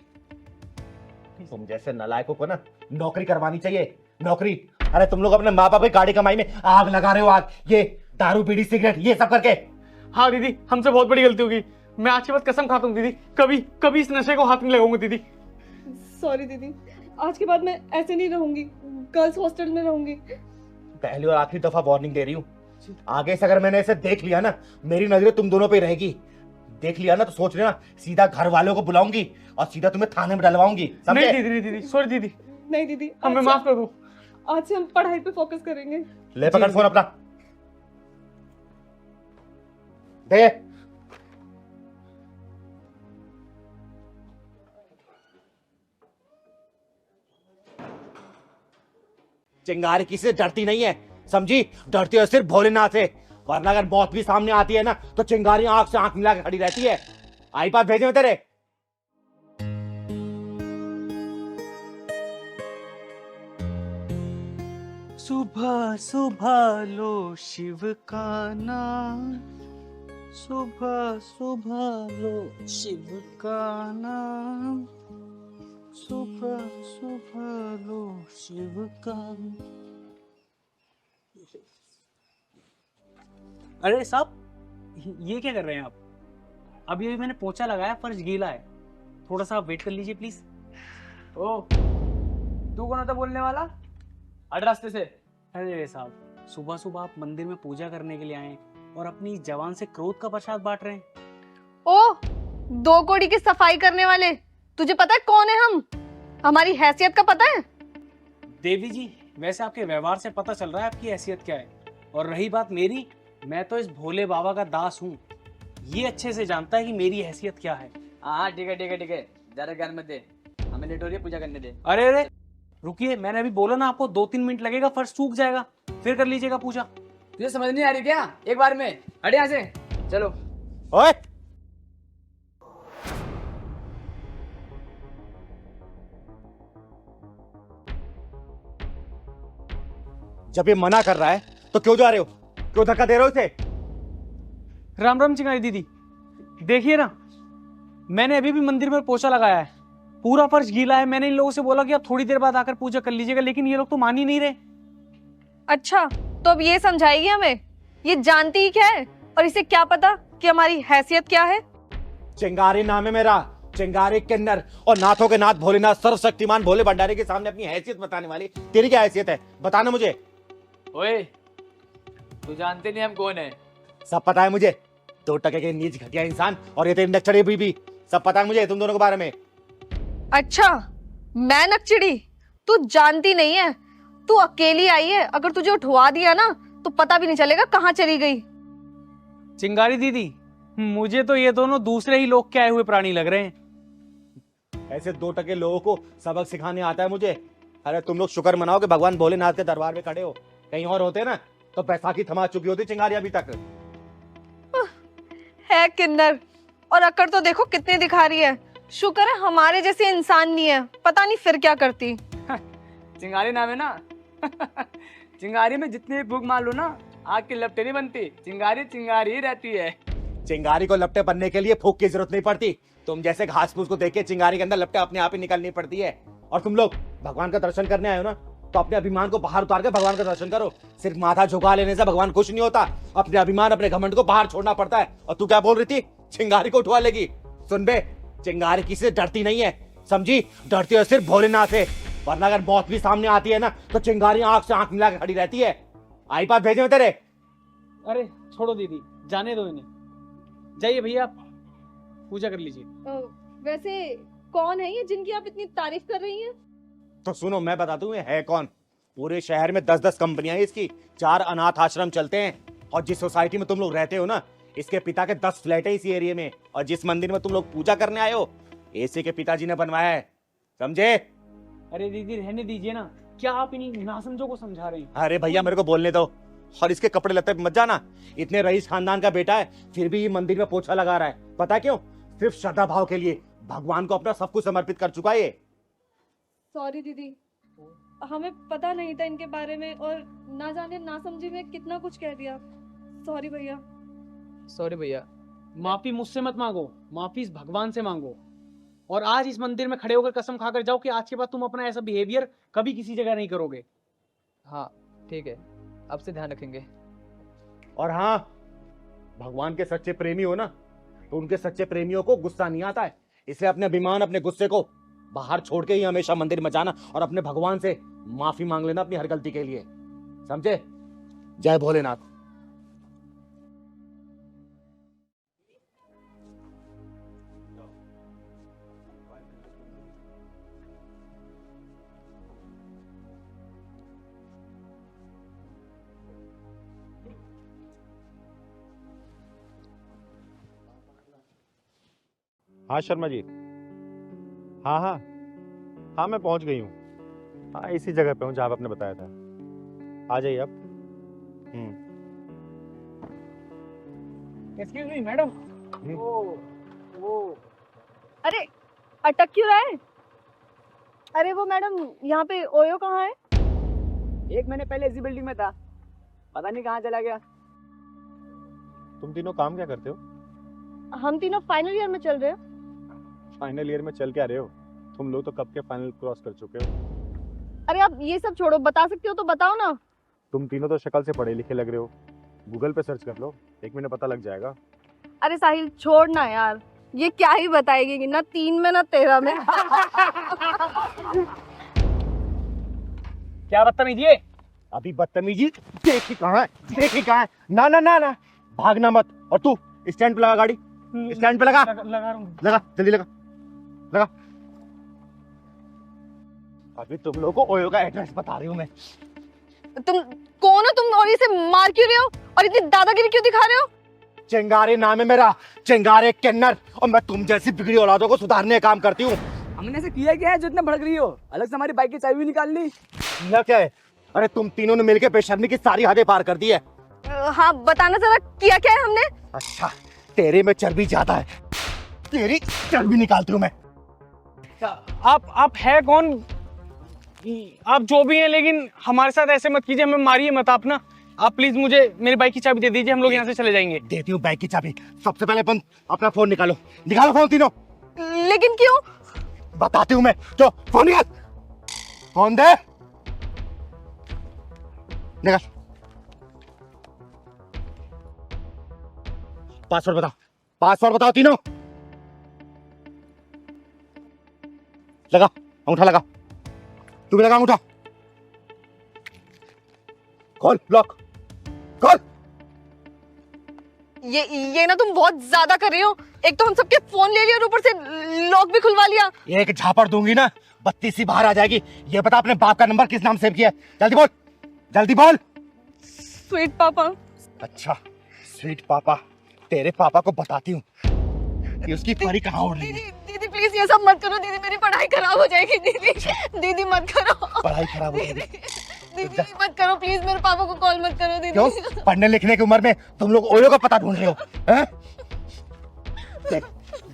तुम जैसे नालायकों को ना नौकरी करवानी चाहिए, नौकरी। अरे तुम लोग अपने माँ बाप की गाड़ी कमाई में आग लगा रहे हो, आग। ये दारू बीड़ी सिगरेट ये सब करके। हाँ दीदी, हमसे बहुत बड़ी गलती होगी। मैं आज के बाद कसम खाता हूँ दीदी, कभी इस नशे को हाथ नहीं लगाऊंगा दीदी। सॉरी दीदी, आज के बाद मैं ऐसे नहीं रहूंगी, गर्ल्स हॉस्टल में रहूंगी। पहली और आखिरी दफा वार्निंग दे रही हूँ, आगे से अगर मैंने इसे देख लिया ना, मेरी नजरें तुम दोनों पे रहेगी। देख लिया ना तो सोच लेना, सीधा घर वालों को बुलाऊंगी और सीधा तुम्हें थाने में डलवाऊंगी। नहीं दीदी, सॉरी दीदी। नहीं दीदी, हमें माफ कर दो। आज से हम पढ़ाई पे फोकस करेंगे। ले पकड़ फोन अपना, दे। चिंगारी किसी से डरती नहीं है, समझी? डरती है सिर्फ भोलेनाथ से, वरना अगर मौत भी सामने आती है ना तो चिंगारी आंख से आंख मिला के खड़ी रहती है। आई बात भेजे तेरे। सुबह सुबह लो शिव का नाम, सुबह सुबह लो शिव का नाम, सुबह सुबह लो शिव का। अरे साहब, ये क्या कर रहे हैं आप? अभी मैंने पोछा लगाया, फर्श गीला है, थोड़ा सा आप वेट कर लीजिए प्लीज। ओ, तू कौन होता बोलने वाला? हट रास्ते से। अरे साहब, सुबह सुबह आप मंदिर में पूजा करने के लिए आए और अपनी जवान से क्रोध का प्रसाद बांट रहे हैं। ओ, 2 कौड़ी की सफाई करने वाले, तुझे पता है कौन है हम? हमारी हैसियत का पता है? देवी जी, वैसे आपके व्यवहार से पता चल रहा है आपकी हैसियत क्या है। और रही बात मेरी, मैं तो इस भोले बाबा का दास हूँ। ये अच्छे से जानता है कि मेरी हैसियत क्या है। हाँ ठीक है ठीक है ठीक है, ज्यादा ज्ञान मत दे, हमें लेट हो रही है, पूजा करने दे। अरे अरे रुकिए, मैंने अभी बोला ना आपको 2-3 मिनट लगेगा, फर्श सूख जाएगा, फिर कर लीजिएगा पूजा। तुझे समझ नहीं आ रही क्या? एक बार में हट यहाँ से, चलो। ओए, जब ये मना कर रहा है तो क्यों जा रहे हो? क्यों धक्का दे रहे हो इसे? राम राम चिंगारी दीदी, देखिए ना, मैंने अभी भी मंदिर में पोछा लगाया है, पूरा फर्श गीला है। मैंने इन लोगों से बोला कि आप थोड़ी देर बाद आकर पूजा कर लीजिएगा, लेकिन ये लोग तो मान ही नहीं रहे। अच्छा, तो अब ये समझाएगी हमें? ये जानती ही क्या है और इसे क्या पता कि हमारी हैसियत क्या है? चिंगारी नाम है मेरा, चिंगारी किन्नर, और नाथों के नाथ भोलेनाथ सर्वशक्तिमान भोले भंडारी के सामने अपनी हैसियत बताने वाली तेरी क्या हैसियत है? बताना मुझे। ओए, तू जानते नहीं हम कौन है? सब पता है मुझे, 2 टके के नीच घटिया इंसान और ये तेरी नक्चड़ी बीबी, सब पता है मुझे तुम दोनों के बारे में। अच्छा, मैं नकचिड़ी? तू जानती नहीं है, तू अकेली आई है। अगर तुझे उठवा दिया ना तो पता भी नहीं चलेगा कहाँ चली गई। चिंगारी दीदी, मुझे तो ये दोनों दूसरे ही लोग के आए हुए प्राणी लग रहे हैं। ऐसे 2 टके लोगों को सबक सिखाने आता है मुझे। अरे तुम लोग शुक्र मनाओ कि भगवान भोलेनाथ के दरबार में खड़े हो, कहीं और होते ना तो बैसाखी थमा चुकी होती चिंगारी अभी तक। है किन्नर, और अकड़ तो देखो कितनी दिखा रही है। शुक्र है हमारे जैसे इंसान नहीं है, पता नहीं फिर क्या करती। चिंगारी नाम है ना। चिंगारी में जितनी भी भूख मान लो ना, आग की लपटें नहीं बनती, चिंगारी चिंगारी ही रहती है। चिंगारी को लपटे बनने के लिए फूक की जरूरत नहीं पड़ती, तुम जैसे घास फूस को देख के चिंगारी के अंदर लपटे अपने आप ही निकलनी पड़ती है। और तुम लोग भगवान का दर्शन करने आए हो ना, तो अपने अभिमान को बाहर उतार के भगवान का दर्शन करो। सिर्फ माथा झुका लेने से भगवान खुश नहीं होता, अपने अभिमान अपने घमंड को बाहर छोड़ना पड़ता है। और तू क्या बोल रही थी? चिंगारी को उठवा लेगी? सुन बे, चिंगारी किसी से डरती नहीं है, समझी? डरती है सिर्फ भोलेनाथ से, वरना अगर मौत भी सामने आती है ना तो चिंगारी आंख से आंख मिला के खड़ी रहती है। आई बात भेजे तेरे। अरे छोड़ो दीदी, जाने दो इन्हें, जाइए भैया आप पूजा कर लीजिए। वैसे कौन है ये जिनकी आप इतनी तारीफ कर रही हैं? तो सुनो मैं बता दूं ये है कौन। पूरे शहर में 10-10 कंपनियां हैं इसकी, 4 अनाथ आश्रम चलते हैं, और जिस सोसाइटी में तुम लोग रहते हो ना, इसके पिता के 10 फ्लैट है इसी एरिया में, और जिस मंदिर में तुम लोग पूजा करने आए हो, इसी के पिताजी ने बनवाया है, समझे? अरे दीदी रहने दीजिए ना, क्या आप इन्हीं नासमझों को समझा रहे हैं? अरे भैया मेरे को बोलने दो, और इसके कपड़े लत्ते पे मत जाना। इतने रईस खानदान का बेटा है, फिर भी ये मंदिर में पोछा लगा रहा है। पता क्यों? सिर्फ श्रद्धा भाव के लिए। भगवान को अपना सब कुछ समर्पित कर चुका है ये। सॉरी दीदी, हमें पता नहीं था इनके बारे में, और ना जाने ना समझी में कितना कुछ कह दिया। सॉरी भैया। सॉरी भैया। माफी मुझसे मत मांगो, माफी इस भगवान से मांगो। और आज इस मंदिर में खड़े होकर कसम खाकर जाओ कि आज के बाद तुम अपना ऐसा बिहेवियर कभी किसी जगह नहीं करोगे। हाँ ठीक है, अब से ध्यान रखेंगे। और हाँ, भगवान के सच्चे प्रेमी हो ना, तो उनके सच्चे प्रेमियों को गुस्सा नहीं आता है, इसलिए अपने अभिमान अपने गुस्से को बाहर छोड़ के ही हमेशा मंदिर में जाना और अपने भगवान से माफी मांग लेना अपनी हर गलती के लिए, समझे? जय भोलेनाथ। हाँ शर्मा जी, हाँ हाँ हाँ मैं पहुंच गई हूँ। हाँ इसी जगह पे हूँ जहाँ आपने बताया था। आ जाइए आप। Excuse me madam. वो अरे अटक क्यों रहा है? अरे वो मैडम, यहाँ पे ओयो कहाँ है? 1 महीने पहले इसी बिल्डिंग में था, पता नहीं कहाँ चला गया। तुम तीनों काम क्या करते हो? हम तीनों फाइनल ईयर में चल रहे हैं। फाइनल ईयर में चल क्या रहे हो? तुम लोग तो कब के फाइनल क्रॉस कर चुके हो। अरे आप ये सब छोड़ो, बता सकते हो तो बताओ ना। तुम तीनों तो शक्ल से पढ़े लिखे लग रहे हो, गूगल पे सर्च कर लो, 1 महीने पता लग जाएगा। अरे साहिल छोड़ना यार, ये क्या ही बताएगी, ना 3 में ना 13 में। क्या बदतमीजी है? अभी बदतमीजी देखी कहाँ है, देखी कहाँ है? ना ना ना ना, भागना मत। और तू स्टैंड पे लगा गाड़ी, स्टैंड पे लगा लगा रहा हूँ। लगा, जल्दी लगा लगा। अभी तुम लोगों को ओयो का एड्रेस बता रही हूँ मैं। तुम कौन हो तुम, और इसे मार क्यों रहे हो और इतनी दादागिरी क्यों दिखा रहे हो? चिंगारी नाम है मेरा, चिंगारे किन्नर, और मैं तुम जैसी बिगड़ी औलादों को सुधारने का काम करती हूँ। हमने ऐसा किया क्या है जो इतना भड़क रही हो? अलग से हमारी बाइक की चाबी भी निकाल ली। ना क्या है? अरे तुम तीनों ने मिलकर बेशर्मी की सारी हदें पार कर दी है। हाँ बताना जरा, किया क्या है हमने? अच्छा, तेरे में चर्बी ज्यादा है, तेरी चर्बी निकालती हूँ मैं। आप है कौन? आप जो भी हैं, लेकिन हमारे साथ ऐसे मत कीजिए, हमें मारिए मत आप ना। आप प्लीज मुझे मेरी बाइक की चाबी दे दीजिए, हम लोग यहाँ से चले जाएंगे। देती हूँ बाइक की चाबी। सबसे पहले अपन अपना फोन निकालो, निकालो फोन तीनों। लेकिन क्यों? बताती हूँ मैं, जो फोन निकाल, फोन दे, निकाल। पासवर्ड बताओ, पासवर्ड बताओ तीनों। लगा अंगूठा, लगा, तू भी लगा अंगूठा। खोल लॉक, खोल। ये ना तुम बहुत ज्यादा कर रही हो। एक तो हम सबके फोन ले लिया और ऊपर से लॉक भी खुलवा लिया। एक झापड़ दूंगी ना, बत्ती सी बाहर आ जाएगी। ये बता अपने बाप का नंबर किस नाम सेव किया है? जल्दी बोल, जल्दी बोल। स्वीट पापा। अच्छा, स्वीट पापा। तेरे पापा को बताती हूँ कि उसकी परी कहाँ उड़ रही है। दीदी प्लीज ये सब मत करो, दीदी मेरी पढ़ाई खराब हो जाएगी। दीदी दीदी मत करो, पढ़ाई खराब हो जाएगी। दीदी मत करो प्लीज, मेरे पापा को कॉल मत करो। दीदी क्यों? पढ़ने लिखने की उम्र में तुम लोग ओयो का पता ढूंढ रहे हो, हैं? देख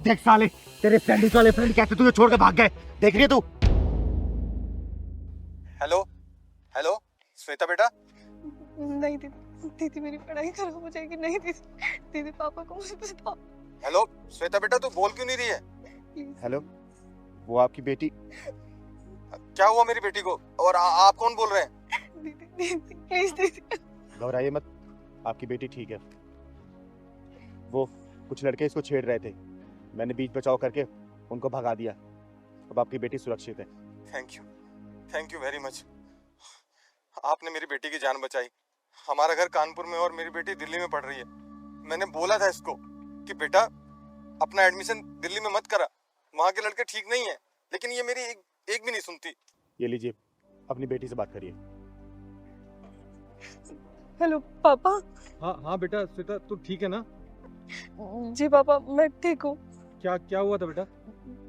देख साले, तेरे फ्रेंड वाले फ्रेंड कैसे तुझे छोड़ के भाग गए, देख रही है तू? हेलो हेलो श्वेता बेटा। नहीं दीदी, दीदी मेरी पढ़ाई खराब हो जाएगी। नहीं दीदी, दीदी पापा को मुझे बताओ। हेलो श्वेता बेटा, तू बोल क्यों नहीं रही है? हेलो, वो आपकी बेटी? क्या हुआ मेरी बेटी को? और आप कौन बोल रहे हैं? दीदी दीदी प्लीज दीदी। घबराइए मत, आपकी बेटी ठीक है। वो कुछ लड़के इसको छेड़ रहे थे, मैंने बीच बचाव करके उनको भगा दिया। अब आपकी बेटी सुरक्षित है। Thank you very much. आपने मेरी बेटी की जान बचाई। हमारा घर कानपुर में और मेरी बेटी दिल्ली में पढ़ रही है। मैंने बोला था इसको कि बेटा अपना एडमिशन दिल्ली में मत करा, वहाँ के लड़के ठीक नहीं है, लेकिन ये मेरी एक भी नहीं सुनती। ये लीजिए, अपनी बेटी से बात करिए। हेलो पापा। हाँ बेटा, श्वेता तू ठीक है ना? जी पापा मैं ठीक हूँ। क्या हुआ था बेटा?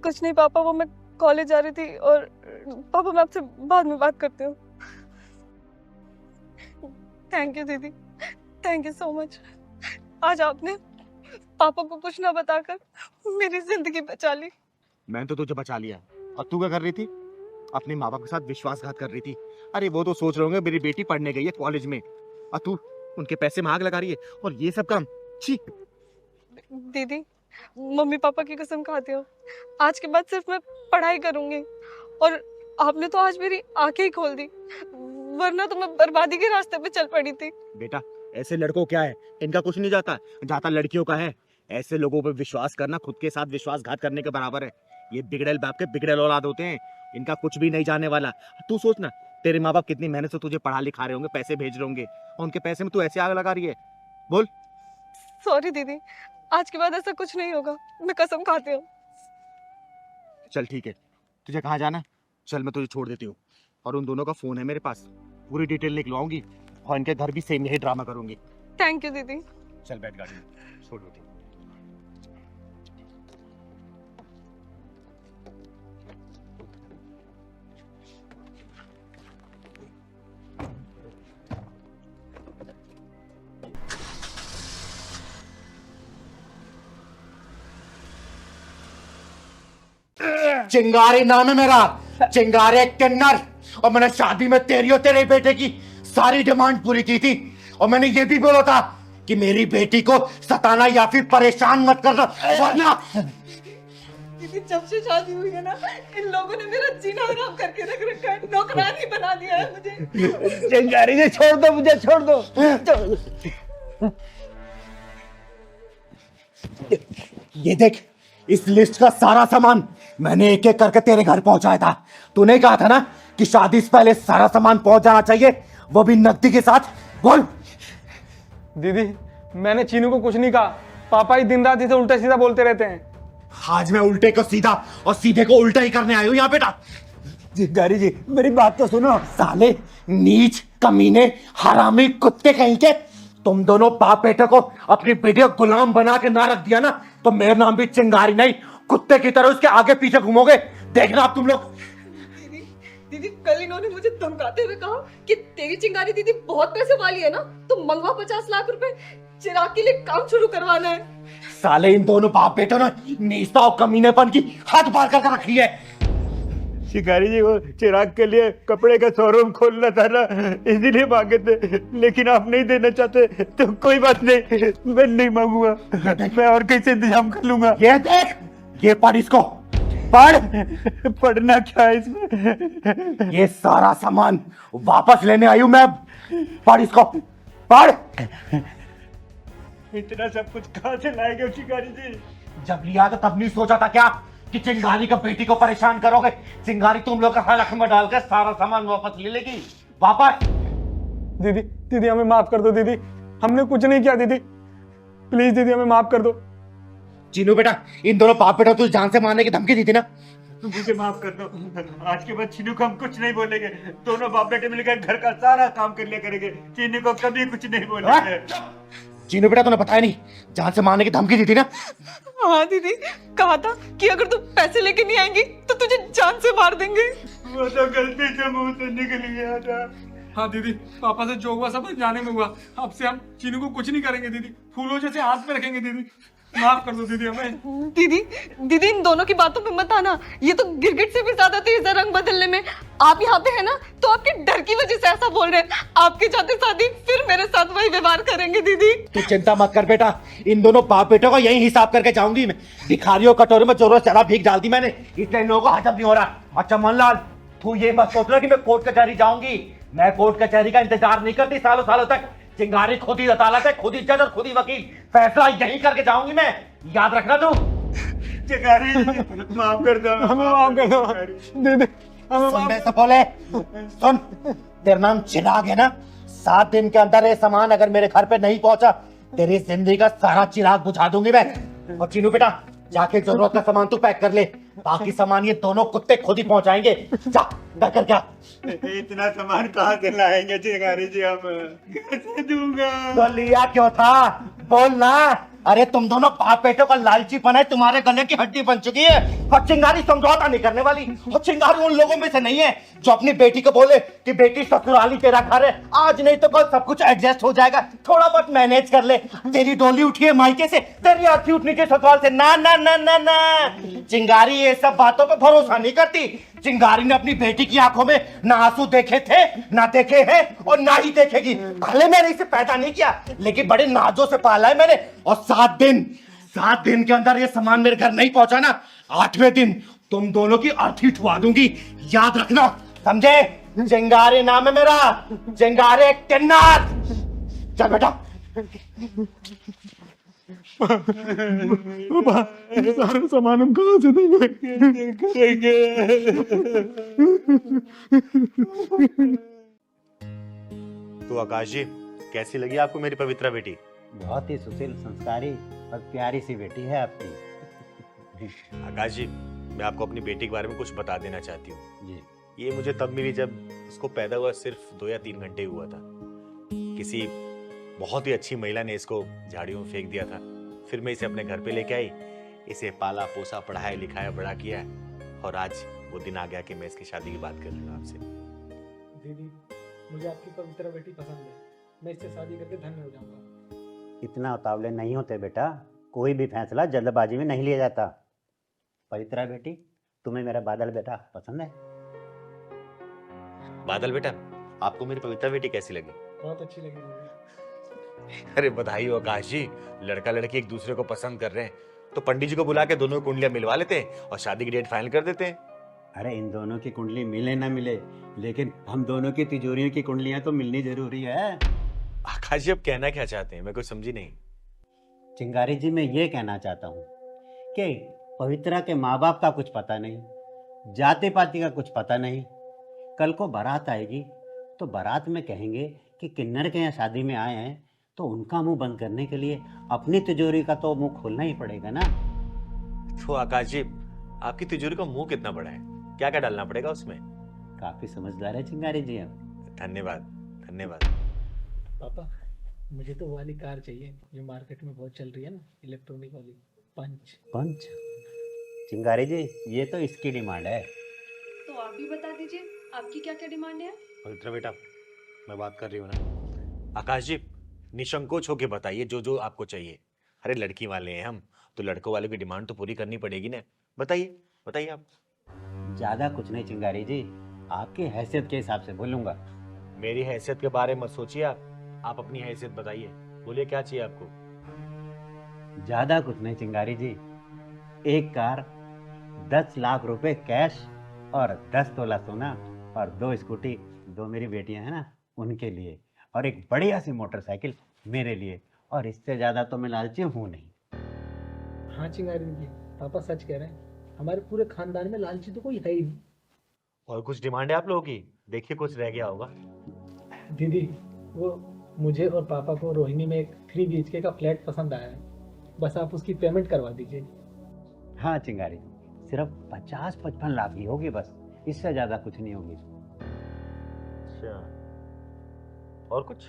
कुछ नहीं पापा, वो मैं कॉलेज जा रही थी और पापा मैं आपसे बाद में बात करती हूँ। थैंक यू दीदी, थैंक यू सो मच। आज आपने पापा को कुछ ना बताकर मेरी जिंदगी बचा ली। मैंने तो तुझे बचा लिया, और तू क्या कर रही थी? अपने माँ बाप के साथ विश्वासघात कर रही थी। अरे वो तो सोच रहे होंगे मेरी बेटी पढ़ने गई है कॉलेज में, और तू उनके पैसे में आग लगा रही है, और ये सब काम छी। दीदी मम्मी पापा की कसम खाती हूँ, आज के बाद सिर्फ मैं पढ़ाई करूंगी। और आपने तो आज मेरी आंखें ही खोल दी, वरना तो मैं बर्बादी के रास्ते पे चल पड़ी थी। बेटा ऐसे लड़कों क्या है, इनका कुछ नहीं जाता, जाता लड़कियों का है। ऐसे लोगों पे विश्वास करना खुद के साथ विश्वासघात करने के बराबर है। ये बिगड़ेल बाप के बिगड़ेल औलाद होते हैं, इनका कुछ भी नहीं जाने वाला। तू सोच ना, तेरे माँ बाप कितनी मेहनत से तुझे पढ़ा लिखा रहे होंगे, पैसे भेज रहे होंगे, और उनके पैसे में तू ऐसे आग लगा रही है। बोल। सॉरी दीदी, आज के बाद ऐसा कुछ नहीं होगा, मैं कसम खाती हूँ। चल ठीक है, तुझे कहाँ जाना है? चल मैं तुझे छोड़ देती हूँ, और उन दोनों का फोन है मेरे पास, पूरी डिटेल निकलवाऊंगी, और इनके घर भी सेम यही ड्रामा करूंगी। थैंक यू दीदी। चल बैठ गाड़ी में, छोड़ देती हूँ। चिंगारी नाम है मेरा, चिंगारे किन्नर, और मैंने शादी में तेरी और तेरे बेटे की सारी डिमांड पूरी की थी, और मैंने ये भी बोला था कि मेरी बेटी को सताना या फिर परेशान मत करना, वरना। दीदी जब से शादी हुई है ना, इन लोगों ने मेरा जीना हराम करके रख रखा है, नौकरानी बना दिया है मुझे। चिंगारी से छोड़ दो मुझे, छोड़ दो। ये देख, इस लिस्ट का सारा सामान मैंने एक एक करके तेरे घर पहुंचाया था। तूने कहा था ना कि शादी से पहले सारा सामान पहुंच जाना चाहिए, वो भी नकदी के साथ। बोल। दीदी मैंने चीनू को कुछ नहीं कहा, पापा ही दिन रात इसे उल्टा सीधा बोलते रहते हैं। आज मैं उल्टे को सीधा और सीधे को उल्टा ही करने आया हूं यहाँ बेटा। चिंगारी जी मेरी बात तो सुनो। साले नीच कमीने हरामी कुत्ते कहीं के, तुम दोनों बाप बेटे को अपनी बेटी को गुलाम बना के ना रख दिया ना तो मेरा नाम भी चिंगारी नहीं, कुत्ते की तरह उसके आगे पीछे घूमोगे। देखना आप तुम लोग। दीदी कल इन्होंने मुझे धमकाते हुए कहा कि तेरी चिंगारी दीदी बहुत पैसे वाली है ना, तो मंगवा 50 लाख रुपए, चिराग के लिए काम शुरू करवाना है। साले इन दोनों बाप बेटों ने नीचता और कमीनेपन की हद पार कर रखी है। शिकारी जी वो चिराग के लिए कपड़े का शोरूम खोलना था ना, इसीलिए मांगे थे, लेकिन आप नहीं देना चाहते तो कोई बात नहीं, मैं नहीं मांगूंगा, मैं और कैसे इंतजाम कर लूंगा। ये देख, ये पढ़ इसको, पढ़। पढ़ना क्या है इसमें? ये सारा सामान वापस लेने आई हूं मैं, पढ़ इसको, पढ़। इतना सब कुछ कहाँ से लाएंगे शिकारी जी? जब लिया तो तब नहीं सोचा था क्या कि चिंगारी का बेटी को परेशान करोगे। चिंगारी तुम लोग का हलक में डालकर सारा सामान वापस ले लेगी। वापस। दीदी दीदी हमें माफ कर दो दीदी, हमने कुछ नहीं किया दीदी, प्लीज दीदी हमें माफ कर दो। चीनू बेटा, इन दोनों बाप बेटा तुझे जान से मारने की धमकी दी थी ना? मुझे माफ कर दो, आज के बाद चीनू को हम कुछ नहीं बोलेंगे, दोनों बाप बेटे मिलकर घर का सारा काम कर लिया करेंगे, चीनू को कभी कुछ नहीं बोलेंगे। चीनू बेटा तूने बताया नहीं, जान से मारने की धमकी दी थी ना? हाँ दीदी, कहा था कि अगर तू पैसे लेके नहीं आएंगी तो तुझे जान से मार देंगे। वो तो गलती से मुंह से निकल गया था। हाँ दीदी, पापा से जो हुआ सब जाने में हुआ, अब से हम चीनू को कुछ नहीं करेंगे दीदी, फूलों जैसे हाथ में रखेंगे दीदी, माफ कर दो दीदी हमें। दीदी दीदी इन दोनों की बातों पे मत आना, ये तो गिरगिट से भी ज्यादा तेज है रंग बदलने में। आप यहाँ पे है ना तो आपके डर की वजह से ऐसा बोल रहे हैं, आपके जाते शादी फिर मेरे साथ वही व्यवहार करेंगे। दीदी तू चिंता मत कर बेटा, इन दोनों बाप बेटों का यही हिसाब करके जाऊंगी मैं। भिखारियों कटोरे में जोरों शराब भीग डाल दी मैंने, इसलिए इन लोगों को हजम नहीं हो रहा। अच्छा मनलाल, तू ये मत सोच रहा कि मैं कोर्ट कचहरी जाऊंगी, मैं कोर्ट कचहरी का इंतजार नहीं करती सालों सालों तक। चिंगारी खुद ही अदालत है, खुद ही जज और खुद ही वकील, फैसला यही करके जाऊंगी मैं, याद रखना तू। चिंगारी माफ कर दो, हमें माफ कर दो दीदी, हमें सुन माफ। बे सपोले, सुन, तेरा नाम चिराग है ना? 7 दिन के अंदर ये सामान अगर मेरे घर पे नहीं पहुंचा, तेरी जिंदगी का सारा चिराग बुझा दूंगी मैं। और चीनू बेटा, जाके जरूरत का सामान तू पैक कर ले, बाकी सामान ये दोनों कुत्ते खुद ही पहुंचाएंगे। जा कर क्या? इतना सामान कहाँ से लाएंगे चिंगारी जी, हम कैसे दूंगा? तो लिया क्यों था, बोल ना। अरे तुम दोनों बाप बेटों का लालचीपन है, तुम्हारे गले की हड्डी बन चुकी है। और चिंगारी समझौता नहीं करने वाली, और चिंगारी उन लोगों में से नहीं है जो अपनी बेटी को बोले कि बेटी ससुराली तेरा घर है, आज नहीं तो कल सब कुछ एडजस्ट हो जाएगा, थोड़ा बहुत मैनेज कर ले। तेरी डोली उठी है मायके से, तेरी अर्थी उठनी चाहिए ससुराल से। ना ना ना ना ना, चिंगारी ये सब बातों पे भरोसा नहीं करती। चिंगारी ने अपनी बेटी की आंखों में ना आंसू देखे थे, ना देखे हैं, और ना ही देखेगी। भले मैंने इसे पैदा नहीं किया, लेकिन बड़े नाजों से पाला है मैंने। और 7 दिन के अंदर ये सामान मेरे घर नहीं पहुंचा ना, 8वें दिन तुम दोनों की अर्थी उठवा दूंगी, याद रखना, समझे? चिंगारी नाम है मेरा, चिंगारी किन्नर। चल बेटा। सारा सामान हम कहाँ से देंगे? तो आकाश जी, कैसी लगी आपको मेरी पवित्रा बेटी? बहुत ही सुशील, संस्कारी और प्यारी सी बेटी है आपकी। आकाश जी, मैं आपको अपनी बेटी के बारे में कुछ बता देना चाहती हूँ। जी। ये मुझे तब मिली जब इसको पैदा हुआ सिर्फ 2 या 3 घंटे हुआ था। किसी बहुत ही अच्छी महिला ने इसको झाड़ियों में फेंक दिया था। फिर मैं इसे अपने घर पे लेके आई, इसे पाला पोसा, पढ़ाया लिखाया, बड़ा किया, और आज वो दिन आ गया कि मैं इसकी शादी की बात कर रहा हूँ आपसे। दीदी मुझे आपकी पवित्र बेटी पसंद है, मैं इससे शादी करके धन्य हो जाऊंगा। इतना उतावले नहीं होते बेटा, कोई भी फैसला जल्दबाजी में नहीं लिया जाता। पवित्रा बेटी, तुम्हें मेरा बादल बेटा पसंद है? बादल बेटा, आपको मेरी पवित्रा बेटी कैसी लगी? बहुत अच्छी लगी मुझे। अरे बधाई हो आकाश जी, लड़का लड़की एक दूसरे को पसंद कर रहे हैं, तो पंडित जी को बुला के दोनों कुंडलियां मिलवा लेते हैं और शादी की डेट फाइनल कर देते हैं। अरे इन दोनों की कुंडली मिले ना मिले, लेकिन हम दोनों की तिजोरियों की कुंडलियां तो मिलनी जरूरी है। आकाश जी, अब कहना क्या चाहते हैं, मैं कुछ समझी नहीं। चिंगारी जी, मैं ये कहना चाहता हूँ कि पवित्रा के माँ बाप का कुछ पता नहीं, जाति पाति का कुछ पता नहीं। कल को बारात आएगी तो बारात में कहेंगे कि किन्नर के यहाँ शादी में आए हैं, तो उनका मुंह बंद करने के लिए अपनी तिजोरी का तो मुंह खोलना ही पड़ेगा ना। तो आकाश जी, आपकी तिजोरी का मुंह कितना बड़ा है, क्या क्या डालना पड़ेगा उसमें? काफी समझदार है चिंगारी जी आप। धन्यवाद धन्यवाद। पापा मुझे तो वो वाली कार चाहिए जो मार्केट में बहुत चल रही है ना, इलेक्ट्रॉनिक वाली, पंच। पंच? चिंगारी जी ये तो इसकी डिमांड है। तो आप भी बता दीजिए आपकी क्या क्या डिमांड है। पवित्रा बेटा, मैं बात कर रही हूँ ना। आकाश जी, निसंकोच होके बताइए जो जो आपको चाहिए। अरे लड़की वाले हैं हम, तो लड़कों वाले की डिमांड तो पूरी करनी पड़ेगी ना। बताइए बताइए आप। ज्यादा कुछ नहीं चिंगारी जी, आपकी हैसियत के हिसाब से बोलूंगा। मेरी हैसियत के बारे में मत सोचिए आप अपनी हैसियत बताइए। बोलिए क्या चाहिए आपको। ज्यादा कुछ नहीं चिंगारी जी, एक कार, 10 लाख रुपए कैश और 10 तोला सोना और 2 स्कूटी, 2 मेरी बेटियां हैं ना उनके लिए, और एक बढ़िया सी मोटरसाइकिल मेरे लिए, और इससे ज्यादा तो मैं लालची हूँ नहीं। हाँ चिंगारी जी, पापा सच कह रहे हैं, हमारे पूरे खानदान में लालची तो कोई है ही नहीं। और कुछ डिमांड है आप लोगों की? देखिए कुछ रह गया होगा। दीदी वो मुझे और पापा को रोहिणी में एक 3 BHK का फ्लैट पसंद आया है, बस आप उसकी पेमेंट करवा दीजिए। हाँ चिंगारी, सिर्फ 50-55 लाख की होगी बस, इससे ज्यादा कुछ नहीं होगी। अच्छा, और कुछ?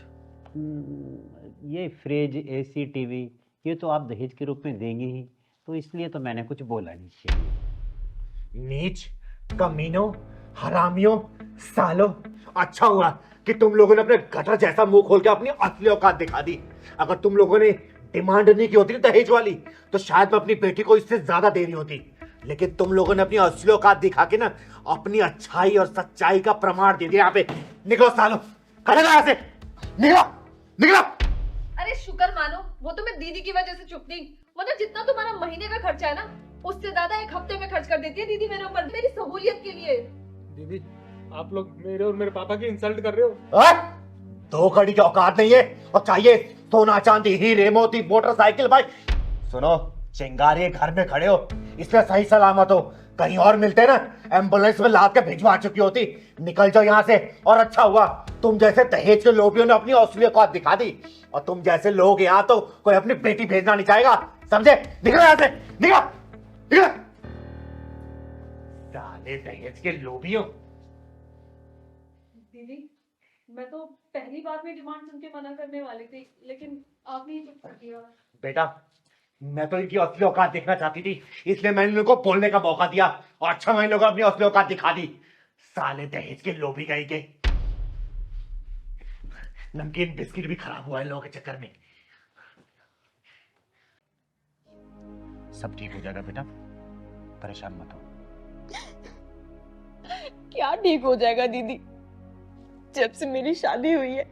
ये फ्रिज, AC, टीवी ये तो आप दहेज के रूप में देंगे ही, तो इसलिए तो मैंने कुछ बोला नहीं चाहिए। नीच, कमीनों, हरामियों, सालों, अच्छा हुआ कि तुम लोगों ने अपने गटर जैसा मुंह खोल के अपनी असली औकात दिखा दी। अगर तुम लोगों ने डिमांड नहीं की होती दहेज वाली तो शायद मैं अपनी बेटी को इससे ज्यादा दे रही होती, लेकिन तुम लोगों ने अपनी असली औकात दिखा के ना अपनी अच्छाई और सच्चाई का प्रमाण दे दिया। यहाँ पे निकलो सालों, खड़े रहो यहाँ से, निकलो निकलो। अरे शुक्र मानो वो तो मैं दीदी की वजह से चुप नहीं, वरना जितना तुम्हारा महीने का खर्चा है ना उससे ज्यादा एक हफ्ते में खर्च कर देती है दीदी मेरे ऊपर, मेरी सहूलियत के लिए। दीदी आप लोग मेरे और मेरे पापा की इंसल्ट कर रहे हो। 2 कड़ी की औकात नहीं है और चाहिए सोना चांदी हीरे मोती मोटरसाइकिल। भाई सुनो, चिंगारी घर में खड़े हो इसलिए सही सलामत हो, कहीं और मिलते ना एम्बुलेंस में लाद के भिजवा चुकी होती। निकल जाओ यहाँ से। और अच्छा हुआ तुम जैसे दहेज के लोभियों ने अपनी असली औकात दिखा दी, और तुम जैसे लोग यहाँ तो कोई अपनी बेटी भेजना नहीं चाहेगा, समझे? निकलो यहाँ से, निकलो निकलो। साले दहेज के लोभियों। दीदी मैं तो पहली बार में डिमांड सुन के मना करने वाली थी, लेकिन आपने ही कुछ कर दिया। बेटा मैं तो इनकी असली औकात देखना चाहती थी, इसलिए मैंने इनको बोलने का मौका दिया, और अच्छा मैं इन लोगों ने अपनी असली औकात दिखा दी। साले दहेज के लोभी गई के। नमकीन बिस्किट भी खराब हुआ है लोगों के चक्कर में। सब ठीक हो जाएगा बेटा, परेशान मत हो। क्या ठीक हो जाएगा दीदी, जब से मेरी शादी हुई है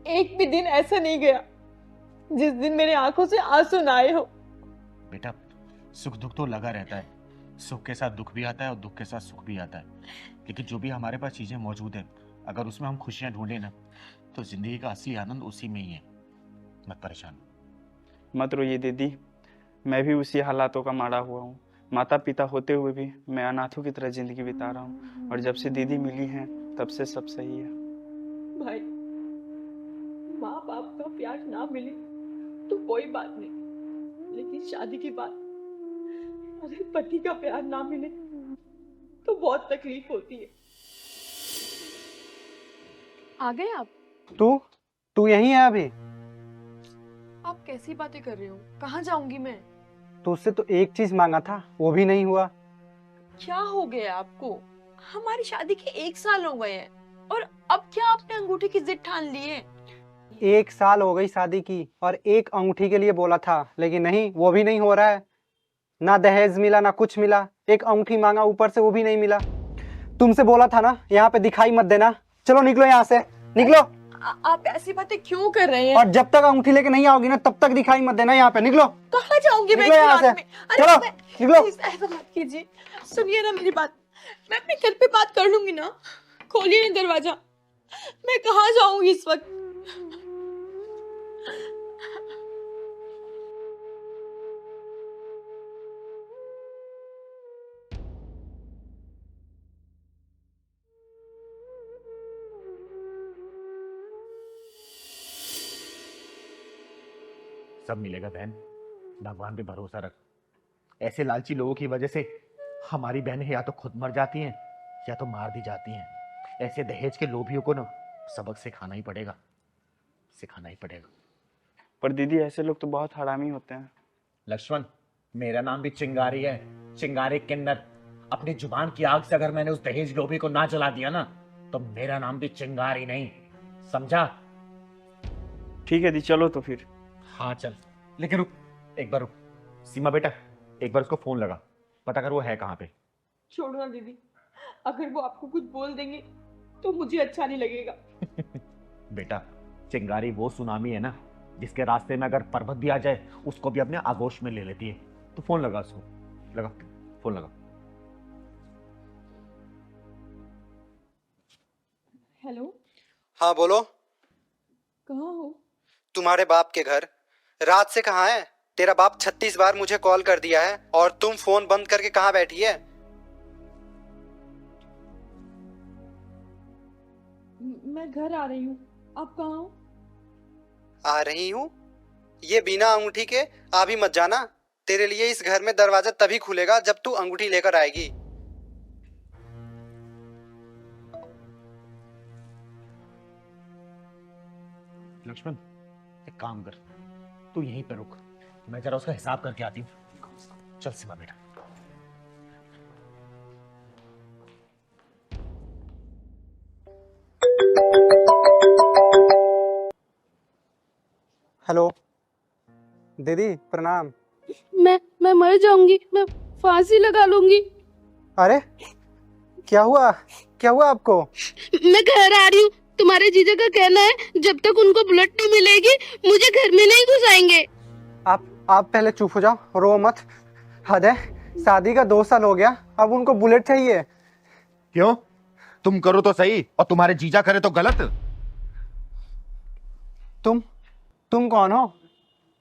एक भी दिन ऐसा नहीं गया जिस दिन मेरे आंखों से आंसू ना आए हो। बेटा सुख दुख तो लगा रहता है, सुख के साथ दुख भी आता है और दुख के साथ सुख भी आता है, लेकिन जो भी हमारे पास चीजें मौजूद है अगर उसमें हम खुशियां ढूंढे ना तो जिंदगी का असली आनंद उसी में ही है। मत परेशान। मत रोइए दीदी, मैं भी उसी हालातों का मारा हुआ हूँ। माता पिता होते हुए भी मैं अनाथों की तरह जिंदगी बिता रहा हूँ, और जब से दीदी मिली हैं तब से सब सही है। भाई माँ बाप का प्यार ना मिले तो कोई बात नहीं, लेकिन शादी के बाद अगर पति का प्यार ना मिले तो बहुत तकलीफ होती है। आ गए आप? तू यहीं है अभी? आप कैसी बातें कर रहे हो? कहाँ जाऊंगी मैं? तो उससे तो एक चीज मांगा था वो भी नहीं हुआ। क्या हो गया आपको? हमारी शादी के 1 साल हो गए हैं और अब क्या आपने अंगूठी की जिद ठान ली है? 1 साल हो गई शादी की और एक अंगूठी के लिए बोला था, लेकिन नहीं, वो भी नहीं हो रहा है। ना दहेज मिला ना कुछ मिला, एक अंगूठी मांगा ऊपर से वो भी नहीं मिला। तुमसे बोला था ना यहाँ पे दिखाई मत देना। चलो निकलो यहाँ से, निकलो। आप ऐसी बातें क्यों कर रहे हैं? और जब तक अंगूठी लेके नहीं आओगी ना तब तक दिखाई मत देना यहाँ पे। निकलो। कहाँ जाऊंगी मैं? यहाँ से चलो, निकलो। ऐसा मत कीजिए, सुनिए ना मेरी बात। मैं अपने घर पे बात कर लूंगी ना। खोलिए ना दरवाजा, मैं कहाँ जाऊंगी इस वक्त? सब मिलेगा बहन, भगवान पे भरोसा रख। ऐसे लालची लोगों की वजह से हमारी बहनें या तो खुद मर जाती हैं या तो मार दी जाती हैं। ऐसे दहेज के लोभियों को ना सबक सिखाना ही पड़ेगा, सिखाना ही पड़ेगा। पर दीदी ऐसे लोग तो बहुत हरामी होते हैं। लक्ष्मण, मेरा नाम भी चिंगारी है, चिंगारी किन्नर। अपनी जुबान की आग से अगर मैंने उस दहेज लोभी को ना जला दिया ना, तो मेरा नाम भी चिंगारी नहीं, समझा? ठीक है दी, चलो तो फिर। हाँ चल, लेकिन रुक, एक बार रुक। सीमा बेटा, एक बार उसको फोन लगा, पता कर वो है कहाँ पे। छोड़ो ना दीदी, अगर वो आपको कुछ बोल देंगे तो मुझे अच्छा नहीं लगेगा। बेटा, चिंगारी वो सुनामी है ना, जिसके रास्ते में अगर पर्वत भी आ जाए उसको भी अपने आगोश में ले लेती है। तो फोन लगा उसको, लगा फोन लगा। हेलो, हाँ बोलो। कहाँ हो? तुम्हारे बाप के घर। रात से कहाँ है? तेरा बाप 36 बार मुझे कॉल कर दिया है और तुम फोन बंद करके कहाँ बैठी है? मैं घर आ रही हूँ, आप कहाँ हो? आ रही हूँ? ये बिना अंगूठी के अभी मत जाना। तेरे लिए इस घर में दरवाजा तभी खुलेगा जब तू अंगूठी लेकर आएगी। लक्ष्मण, एक काम कर, तू यहीं पे रुक, मैं जरा उसका हिसाब करके आती हूँ। चल सीमा बेटा। हेलो दीदी, प्रणाम। मैं मर जाऊंगी, मैं फांसी लगा लूंगी। अरे क्या हुआ, क्या हुआ आपको? मैं घर आ रही हूँ। तुम्हारे जीजा का कहना है जब तक उनको बुलेट नहीं मिलेगी मुझे घर में नहीं घुसाएंगे। आप पहले चुप हो जाओ, रो मत। हद है, शादी का 2 साल हो गया, अब उनको बुलेट चाहिए। क्यों? तुम करो तो सही और तुम्हारे जीजा करे तो गलत। तुम कौन हो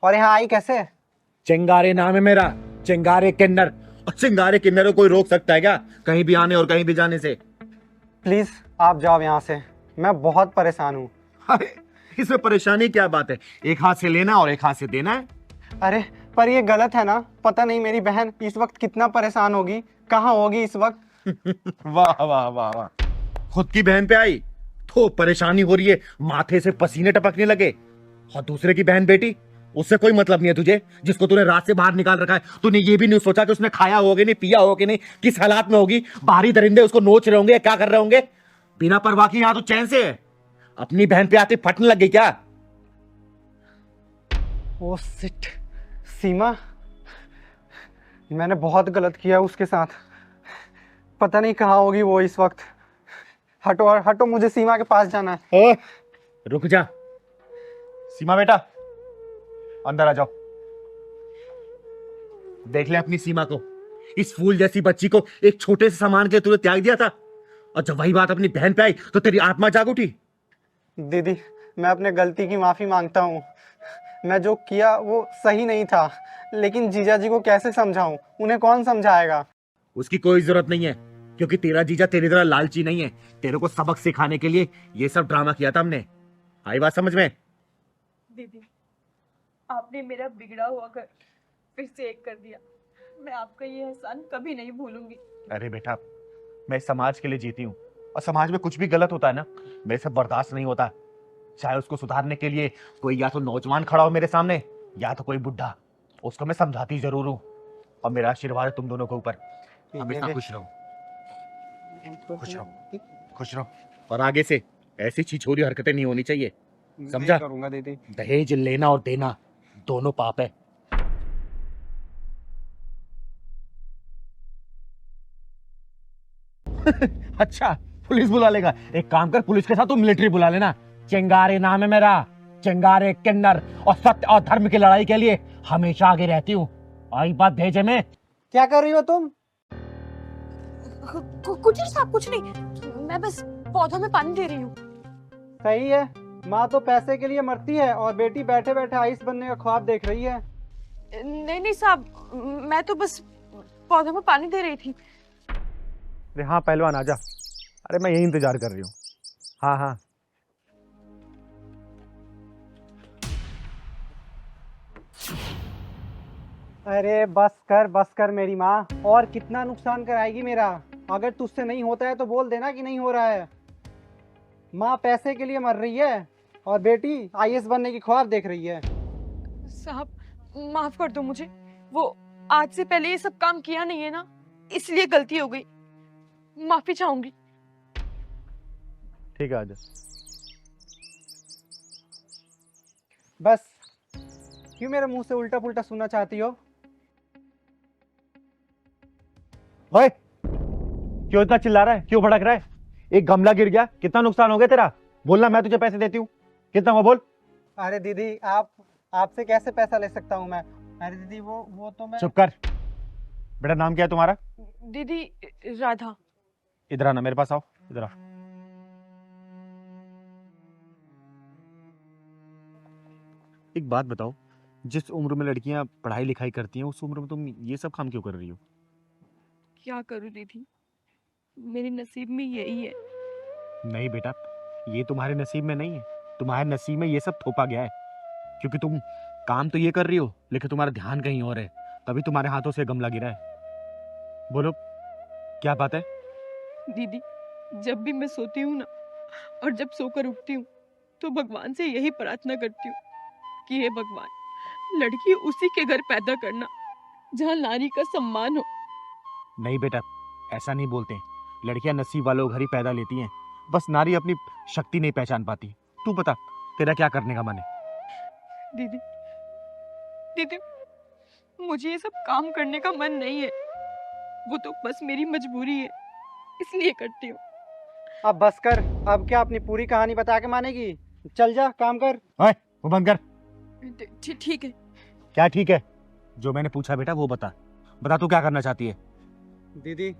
और यहाँ आई कैसे? चिंगारी नाम है मेरा, चिंगारी किन्नर। और चिंगारी किन्नर को कोई रोक सकता है क्या कहीं भी आने और कहीं भी जाने से? प्लीज आप जाओ यहाँ से, मैं बहुत परेशान हूँ। अरे इसमें परेशानी क्या बात है? एक हाथ से लेना और एक हाथ से देना है। अरे पर ये गलत है ना? पता नहीं मेरी बहन इस वक्त कितना परेशान होगी, कहाँ होगी इस वक्त। वाह वाह वाह वाह, खुद की बहन पे आई तो परेशानी हो रही है, माथे से पसीने टपकने लगे। और दूसरे की बहन बेटी, उससे कोई मतलब नहीं है तुझे, जिसको तूने रात से बाहर निकाल रखा है। तूने ये भी नहीं सोचा कि उसने खाया होगा नहीं, पिया होगा नहीं, किस हालात में होगी, बाहरी दरिंदे उसको नोच रहे होंगे, क्या कर रहे होंगे। बिना परवाह की यहाँ तो चैन से है, अपनी बहन पे आते फटने लग गई क्या? ओ शिट, सीमा, मैंने बहुत गलत किया उसके साथ। पता नहीं कहाँ होगी वो इस वक्त। हटो हटो, मुझे सीमा के पास जाना है। रुक जा सीमा बेटा, अंदर आ जाओ। देख ले अपनी सीमा को, इस फूल जैसी बच्ची को एक छोटे से सामान के तूने त्याग दिया था, और जब वही बात अपनी बहन पे आई तो तेरी आत्मा जाग उठी। दीदी, मैं अपने गलती की माफी मांगता हूँ। मैं जो किया वो सही नहीं था, लेकिन जीजा जी को कैसे समझाऊं? उन्हें कौन समझाएगा? उसकी कोई जरूरत नहीं है, क्योंकि तेरा जीजा तेरी तरह लालची नहीं है। तेरे को सबक सिखाने के लिए ये सब ड्रामा किया था हमने। आई बात समझ में? दीदी, आपने मेरा बिगड़ा हुआ घर फिर से एक कर दिया। मैं आपका ये एहसान कभी नहीं भूलूंगी। अरे बेटा, मैं समाज के लिए जीती हूँ, और समाज में कुछ भी गलत होता है ना, मेरे से बर्दाश्त नहीं होता। चाहे उसको सुधारने के लिए कोई या तो नौजवान खड़ा हो मेरे सामने, या तो कोई बुढ़ा, उसको मैं समझाती जरूर हूँ। और मेरा आशीर्वाद है तुम दोनों के ऊपर। हमेशा खुश रहो, खुश रहो, खुश रहो। और आगे से ऐसी छिछोरी हरकतें नहीं होनी चाहिए, समझा? करूंगा दीदी। दहेज लेना और देना दोनों पाप है। अच्छा, पुलिस बुला लेगा? एक काम कर, पुलिस के साथ तू मिलिट्री बुला लेना। चिंगारी नाम है मेरा, चिंगारी किन्नर, और सत्य और धर्म की लड़ाई के लिए हमेशा आगे रहती हूँ। आई बात भेजे में। क्या कर रही हो तुम? कुछ नहीं साहब, कुछ नहीं, मैं बस पौधों में पानी दे रही हूँ। सही है, माँ तो पैसे के लिए मरती है और बेटी बैठे बैठे आइस बनने का ख्वाब देख रही है। नहीं साहब, मैं तो बस पौधों में पानी दे रही थी। अरे हाँ पहलवान आजा। अरे मैं यही इंतजार कर रही हूँ। हाँ हाँ। अरे बस कर मेरी माँ, और कितना नुकसान कराएगी मेरा। अगर तुझसे नहीं होता है तो बोल देना कि नहीं हो रहा है। माँ पैसे के लिए मर रही है और बेटी आईएएस बनने की ख्वाब देख रही है। साहब माफ कर दो मुझे, वो आज से पहले ये सब काम किया नहीं है ना, इसलिए गलती हो गई, माफी चाहूंगी। ठीक है, आजा। बस क्यों मेरे मुंह से उल्टा पुल्टा सुनना चाहती हो? ओए, क्यों इतना चिल्ला रहा है, क्यों भड़क रहा है? एक गमला गिर गया, कितना नुकसान हो गया तेरा? बोलना, मैं तुझे पैसे देती हूँ। कितना हुआ बोल? अरे दीदी, आपसे कैसे पैसा ले सकता हूँ मैं? अरे दीदी वो तो मैं। चुप कर। बेटा नाम क्या है तुम्हारा? दीदी राधा। इधर आना, मेरे पास आओ, इधर आ। एक बात बताओ, जिस उम्र में लड़कियां पढ़ाई लिखाई करती हैं उस उम्र में तुम ये सब काम क्यों कर रही हो? क्या करूं दीदी, मेरे नसीब में यही है। नहीं बेटा, ये तुम्हारे नसीब में नहीं है, तुम्हारे नसीब में ये सब थोपा गया है। क्योंकि तुम काम तो ये कर रही हो लेकिन तुम्हारा ध्यान कहीं और है, तभी तुम्हारे हाथों से गमला गिरा है। बोलो क्या बात है? दीदी जब भी मैं सोती हूँ ना और जब सोकर उठती हूँ तो भगवान से यही प्रार्थना करती हूँ कि हे भगवान, लड़की उसी के घर पैदा करना जहाँ नारी का सम्मान हो। नहीं बेटा, ऐसा नहीं बोलते। लड़कियां नसीब वालों घर ही पैदा लेती हैं, बस नारी अपनी शक्ति नहीं पहचान पाती। तू बता, तेरा क्या करने का मन है? दीदी दीदी मुझे ये सब काम करने का मन नहीं है, वो तो बस मेरी मजबूरी है, इसलिए करती हूँ। अब बस कर, अब क्या अपनी पूरी कहानी बता के मानेगी? चल जा, काम कर। ओए, वो बंद कर। ठीक है। क्या ठीक है? जो मैंने पूछा बेटा वो बता। बता तू क्या करना चाहती है? दीदी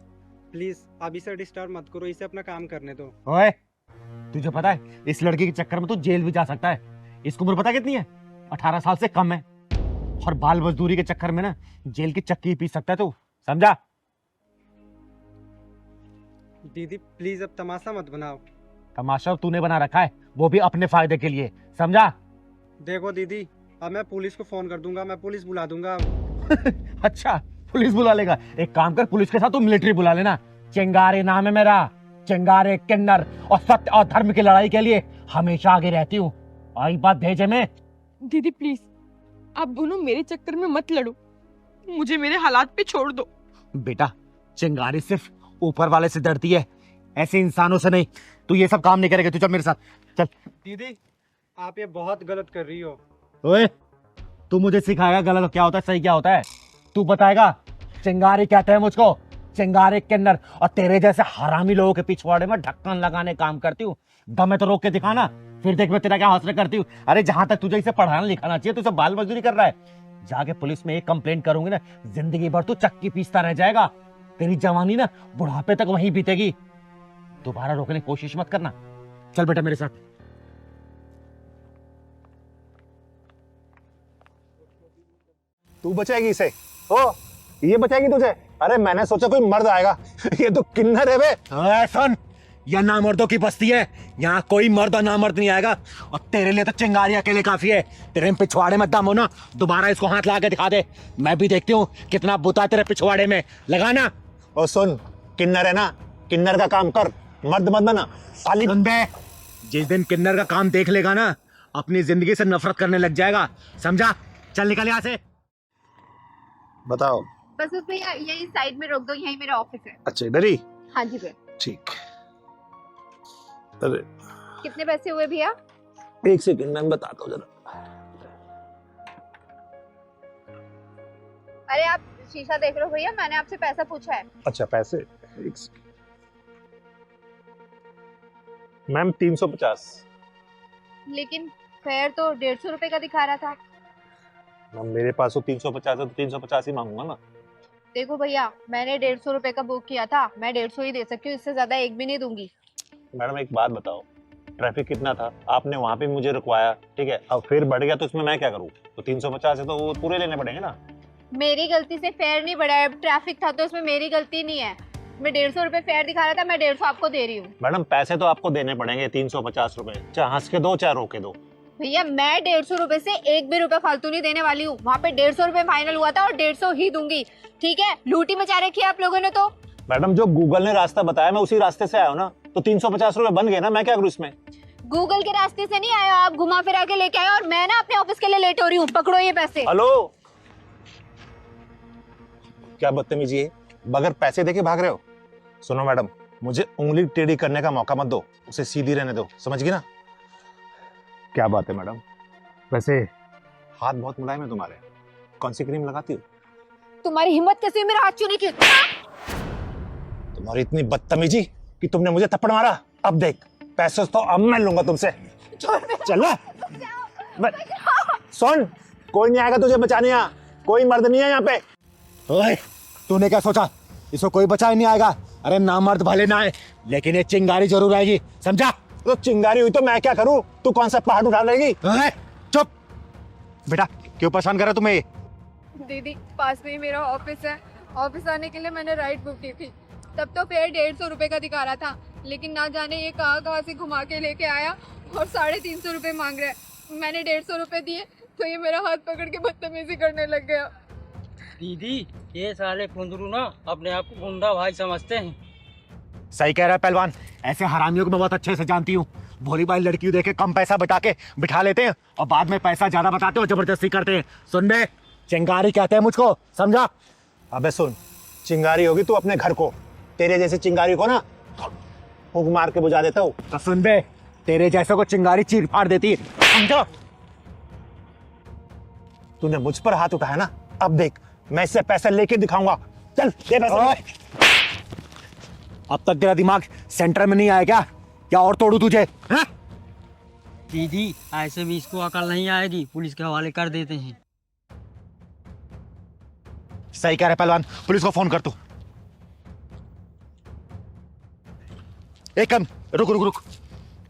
प्लीज अब इसे डिस्टर्ब मत करो, इसे अपना काम करने दो। ओए, तुझे पता है इस लड़की के चक्कर में तू जेल भी जा सकता है। इसकी उम्र पता कितनी है? 18 साल से कम है। और बाल मजदूरी के चक्कर में ना जेल की चक्की पी सकता है तू, समझा? दीदी प्लीज अब तमाशा मत बनाओ। तमाशा तूने बना रखा है, वो भी अपने फायदे के लिए, समझा? देखो दीदी, अब मैं पुलिस को फोन कर दूंगा, मैं पुलिस बुला दूंगा। अच्छा, पुलिस बुला लेगा? एक काम कर, पुलिस के साथ तू मिलिट्री बुला लेना। चिंगारी नाम है मेरा, चिंगारी किन्नर, और सत्य और धर्म की लड़ाई के लिए हमेशा आगे रहती हूँ। आई बात भेजे में। दीदी प्लीज आप दोनों मेरे चक्कर में मत लड़ो, मुझे मेरे हालात पे छोड़ दो। बेटा, चिंगारी सिर्फ ऊपर वाले से डरती है, ऐसे इंसानों से नहीं। तू ये सब काम नहीं करेगा, तू चल मेरे साथ, चल। दीदी आप ये बहुत गलत कर रही हो। ओए, तू मुझे सिखाएगा गलत क्या होता है सही क्या होता है? तू बताएगा? चिंगारी कहते हैं मुझको, चिंगारी किन्नर, और तेरे जैसे हरामी लोगों के पिछवाड़े में ढक्कन लगाने काम करती हूँ। दम है तो रोक के दिखाना, फिर देख मैं तेरा क्या हौसला करती हूँ। अरे जहां तक तुझे इसे पढ़ाना लिखाना चाहिए, तू सब बाल मजदूरी कर रहा है। जाके पुलिस में एक कंप्लेंट करूंगी ना, जिंदगी भर तू चक्की पीसता रह जाएगा। तेरी जवानी ना बुढ़ापे तक वहीं बीतेगी। दोबारा रोकने की कोशिश मत करना। चल बेटा मेरे साथ। तू बचाएगी इसे? ओ, ये बचाएगी तुझे? अरे मैंने सोचा कोई मर्द आएगा, ये तो किन्नर है बे। सुन, यह नामर्दों की बस्ती है, यहाँ कोई मर्द और नामर्द नहीं आएगा। और तेरे लिए तो चिंगारी अकेले काफी है। तेरे पिछवाड़े में दम हो ना, दोबारा इसको हाथ लगा के दिखा दे, मैं भी देखती हूँ कितना बुता तेरे पिछवाड़े में। लगाना। और सुन, किन्नर है ना, किन्नर का काम कर, मर्द मत बना। साली सुन बे, जिस दिन किन्नर का काम देख लेगा ना, अपनी जिंदगी से नफरत करने लग जाएगा, समझा? चल निकल यहाँ से। बताओ। बस उस भैया यही साइड में रोक दो, यही मेरा ऑफिस है। अच्छा, इधर ही? हाँ जी भैया। ठीक। अरे कितने पैसे हुए भैया? एक सेकंड मैं बताता हूँ जरा। अरे आप शीशा देख रहे हो भैया, मैंने आपसे पैसा पूछा है। अच्छा पैसे, एक सेकंड। मैम 350। लेकिन फेयर तो 150 रुपए का दिखा रहा था। मैम मेरे पास तो 350 है, तो 350 ही मांगूंगा ना। देखो भैया, मैंने 150 रुपए का बुक किया था, मैं 150 ही दे सकती हूँ, इससे ज्यादा एक भी नहीं दूंगी। मैडम एक बात बताओ, ट्रैफिक कितना था, आपने वहाँ पे मुझे रुकवाया, ठीक है, अब फिर बढ़ गया तो इसमें मैं क्या करूँ? तो 350 है तो वो पूरे लेने पड़ेंगे ना। मेरी गलती से फेयर नहीं बढ़ा है, ट्रैफिक था तो इसमें मेरी गलती नहीं है। मैं 150 रुपए फेयर दिखा रहा था, मैं 150 आपको दे रही हूँ। मैडम पैसे तो आपको देने पड़ेंगे 350 रुपए, चाहे हंस के दो चाहे रोके दो। भैया मैं 150 रुपए से एक भी रुपए फालतू नहीं देने वाली हूँ। वहाँ पे 150 रुपए फाइनल हुआ था और 150 ही दूंगी, ठीक है? लूटी मचा रखी है आप लोगों ने तो। मैडम जो गूगल ने रास्ता बताया मैं उसी रास्ते से आया हूँ ना, तो 350 रुपए बन गए ना, मैं क्या करूँ इसमें? गूगल के रास्ते से नहीं आया, आप घुमा फिरा के लेके आए और मैं ना अपने ऑफिस के लिए लेट हो रही हूँ। पकड़ो ये पैसे। हेलो, क्या बदतमीजी है, बगैर पैसे देके भाग रहे हो? सुनो मैडम, मुझे उंगली टेढ़ी करने का मौका मत दो, उसे सीधी रहने दो, समझ गई ना? क्या बात है मैडम, वैसे हाथ बहुत मुलायम है तुम्हारे, कौन सी क्रीम लगाती हो? तुम्हारी हिम्मत कैसे हुई मेरा हाथ छूने की? तुम्हारी इतनी बदतमीजी कि तुमने मुझे थप्पड़ मारा। अब देख, पैसे तो अब मैं लूंगा तुमसे। चल सुन, कोई नहीं आएगा तुझे बचाने, यहाँ कोई मर्द नहीं है यहाँ पे। ओए, तूने क्या सोचा इसको कोई बचा ही नहीं आएगा? अरे ना मर्द भले ना आए, लेकिन ये चिंगारी जरूर आएगी, समझा? तो चिंगारी हुई तो मैं क्या करूं? तू कौन सा पहाड़ उठा लेगी? चुप बेटा, क्यों परेशान कर रहा तुम्हें? दीदी पास में ही मेरा ऑफिस है, ऑफिस आने के लिए मैंने राइड बुक की थी। तब तो फेयर 150 रुपए का दिखा रहा था, लेकिन ना जाने ये कहाँ से घुमा के लेके आया और 350 रुपए मांग रहा है। मैंने 150 रुपए दिए तो ये मेरा हाथ पकड़ के बदतमीजी करने लग गया। दीदी ये साले कुंदरू ना अपने आप को गुंडा भाई समझते हैं। सही कह रहा है पहलवान, ऐसे हरामियों को मैं बहुत अच्छे से जानती हूँ। भोली भाई लड़कियों देखे कम पैसा बता के बिठा लेते हैं और बाद में पैसा ज्यादा बताते हो, जबरदस्ती करते हैं। सुन बे, चिंगारी कहते हैं मुझको, समझा? अबे सुन, चिंगारी होगी तू अपने घर को, तेरे जैसे चिंगारी को ना फूंक मार के बुझा देता हूँ। तो सुन बे, तेरे जैसे को चिंगारी चीर फाड़ देती है, समझो? तूने मुझ पर हाथ उठाया ना, अब देख मैं इससे पैसे लेके दिखाऊंगा। चल दे पैसे। अब तक तेरा दिमाग सेंटर में नहीं आया क्या? क्या और तोड़ू तुझे? हाँ? दीदी ऐसे भी इसको अकल नहीं आएगी, पुलिस के हवाले कर देते हैं। सही कह रहे पहलवान, पुलिस को फोन कर तू। एक कम रुक रुक रुक,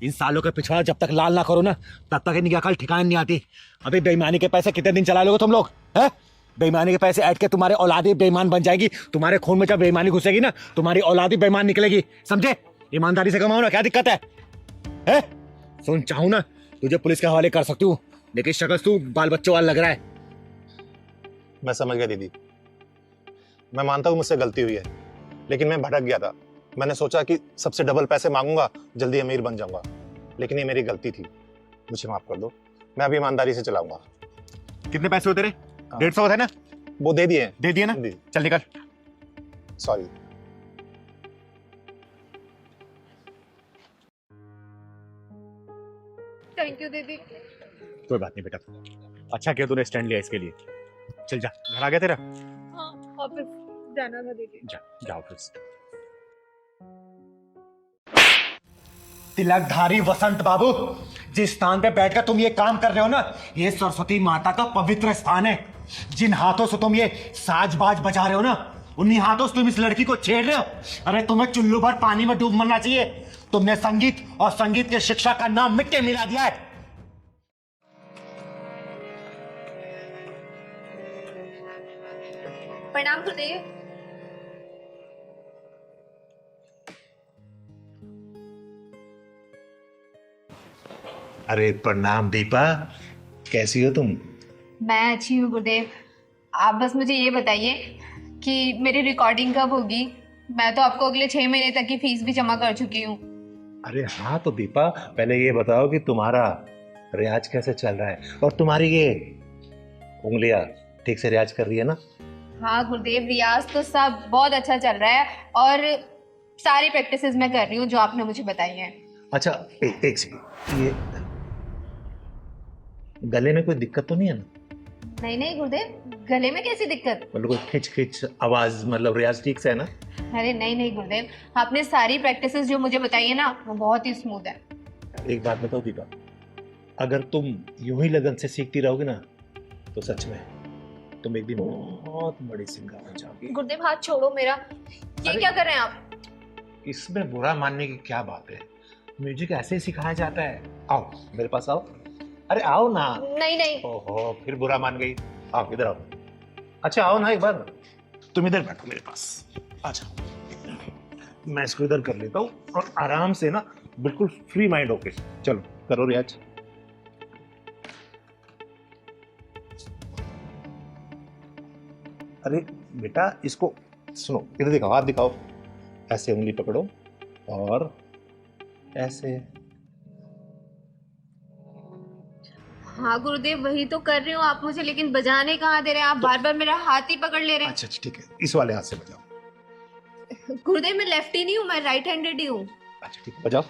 इन सालों के पिछवाड़ा जब तक लाल ना करो ना, तब तक इनकी अकल ठिकाने नहीं आती। अभी बेईमानी के पैसे कितने दिन चला लोगे तुम लोग? हैं? बेईमानी के पैसे ऐड के तुम्हारे औलादी बेईमान बन जाएगी। तुम्हारे खून में जब बेईमानी घुसेगी ना, तुम्हारी औलादी बेईमान निकलेगी, समझे? ईमानदारी से कमाओ ना, क्या दिक्कत है? सुन, चाहूं ना तुझे पुलिस के हवाले कर सकती हूँ, लेकिन शक्ल तू बाल बच्चों वाला लग रहा है। मैं समझ गया दीदी, मैं मानता हूँ मुझसे गलती हुई है, लेकिन मैं भटक गया था। मैंने सोचा कि सबसे डबल पैसे मांगूंगा, जल्दी अमीर बन जाऊंगा, लेकिन ये मेरी गलती थी, मुझे माफ कर दो। मैं अभी ईमानदारी से चलाऊंगा। कितने पैसे हो तेरे? 150 है ना? वो दे दिए। दे दिए ना? चल निकल। सॉरी। थैंक यू दीदी। कोई बात नहीं बेटा, अच्छा किया तूने स्टैंड लिया इसके लिए। चल जा, घर आ गया तेरा? हाँ, ऑफिस जाना था दीदी। जा ऑफिस। तिलकधारी वसंत बाबू, जिस स्थान पे बैठकर तुम ये काम कर रहे हो ना, ये सरस्वती माता का पवित्र स्थान है। जिन हाथों से तुम ये साज-बाज बजा रहे हो ना, उन्हीं हाथों से तुम इस लड़की को छेड़ रहे हो। अरे तुम्हें चुल्लू भर पानी में डूब मरना चाहिए। तुमने संगीत और संगीत के शिक्षा का नाम मिट्टी मिला दिया है। प्रणाम गुरुदेव। अरे प्रणाम दीपा, कैसी हो तुम? मैं अच्छी हूँ गुरुदेव। आप बस मुझे ये बताइए कि मेरी रिकॉर्डिंग कब होगी? मैं तो आपको अगले 6 महीने तक की फीस भी जमा कर चुकी हूँ। अरे हाँ, तो दीपा पहले ये बताओ कि तुम्हारा रियाज कैसे चल रहा है, और तुम्हारी ये उंगलियां ठीक से रियाज कर रही है ना? हाँ गुरुदेव, रियाज तो सब बहुत अच्छा चल रहा है और सारी प्रैक्टिसेस मैं कर रही हूँ जो आपने मुझे बताई हैं। अच्छा एक सेकंड, ये गले में कोई दिक्कत तो नहीं है ना? नहीं नहीं गुरुदेव, गले में कैसी दिक्कत? मतलब कोई खिंच खिंच आवाज, मतलब रियाज ठीक से है ना? अरे नहीं नहीं गुरुदेव, आपने सारी प्रैक्टिसेस जो मुझे बताई है ना, वो बहुत ही स्मूथ है। एक बात बताओ दीपा, अगर तुम यूं ही लगन से सीखती रहोगे ना, तो सच में तुम एक दिन बहुत बड़ी सिंगर बन जाओगी। गुरुदेव हाथ छोड़ो मेरा, ये क्या कर रहे हैं आप? इसमें बुरा मानने की क्या बात है, म्यूजिक ऐसे ही सिखाया जाता है। आओ मेरे पास आओ, अरे आओ ना। नहीं नहीं। ओहो, फिर बुरा मान गई। आओ इधर आओ। अच्छा आओ ना, एक बार तुम इधर बैठो मेरे पास, आ जाओ। मैं इसको इधर कर लेता हूँ और आराम से ना, बिल्कुल फ्री माइंड होके चलो करो रियाज। अरे बेटा, इसको सुनो, इधर दिखाओ, हाथ दिखाओ। ऐसे उंगली पकड़ो और ऐसे। हाँ गुरुदेव, वही तो कर रही हूँ आप मुझे, लेकिन बजाने कहाँ दे रहे हैं आप, बार बार मेरा हाथ ही पकड़ ले रहे हैं। अच्छा ठीक है, इस वाले हाथ से बजाओ। गुरुदेव मैं लेफ्टी नहीं हूँ, मैं राइट हैंडेड ही हूँ। अच्छा ठीक है, बजाओ।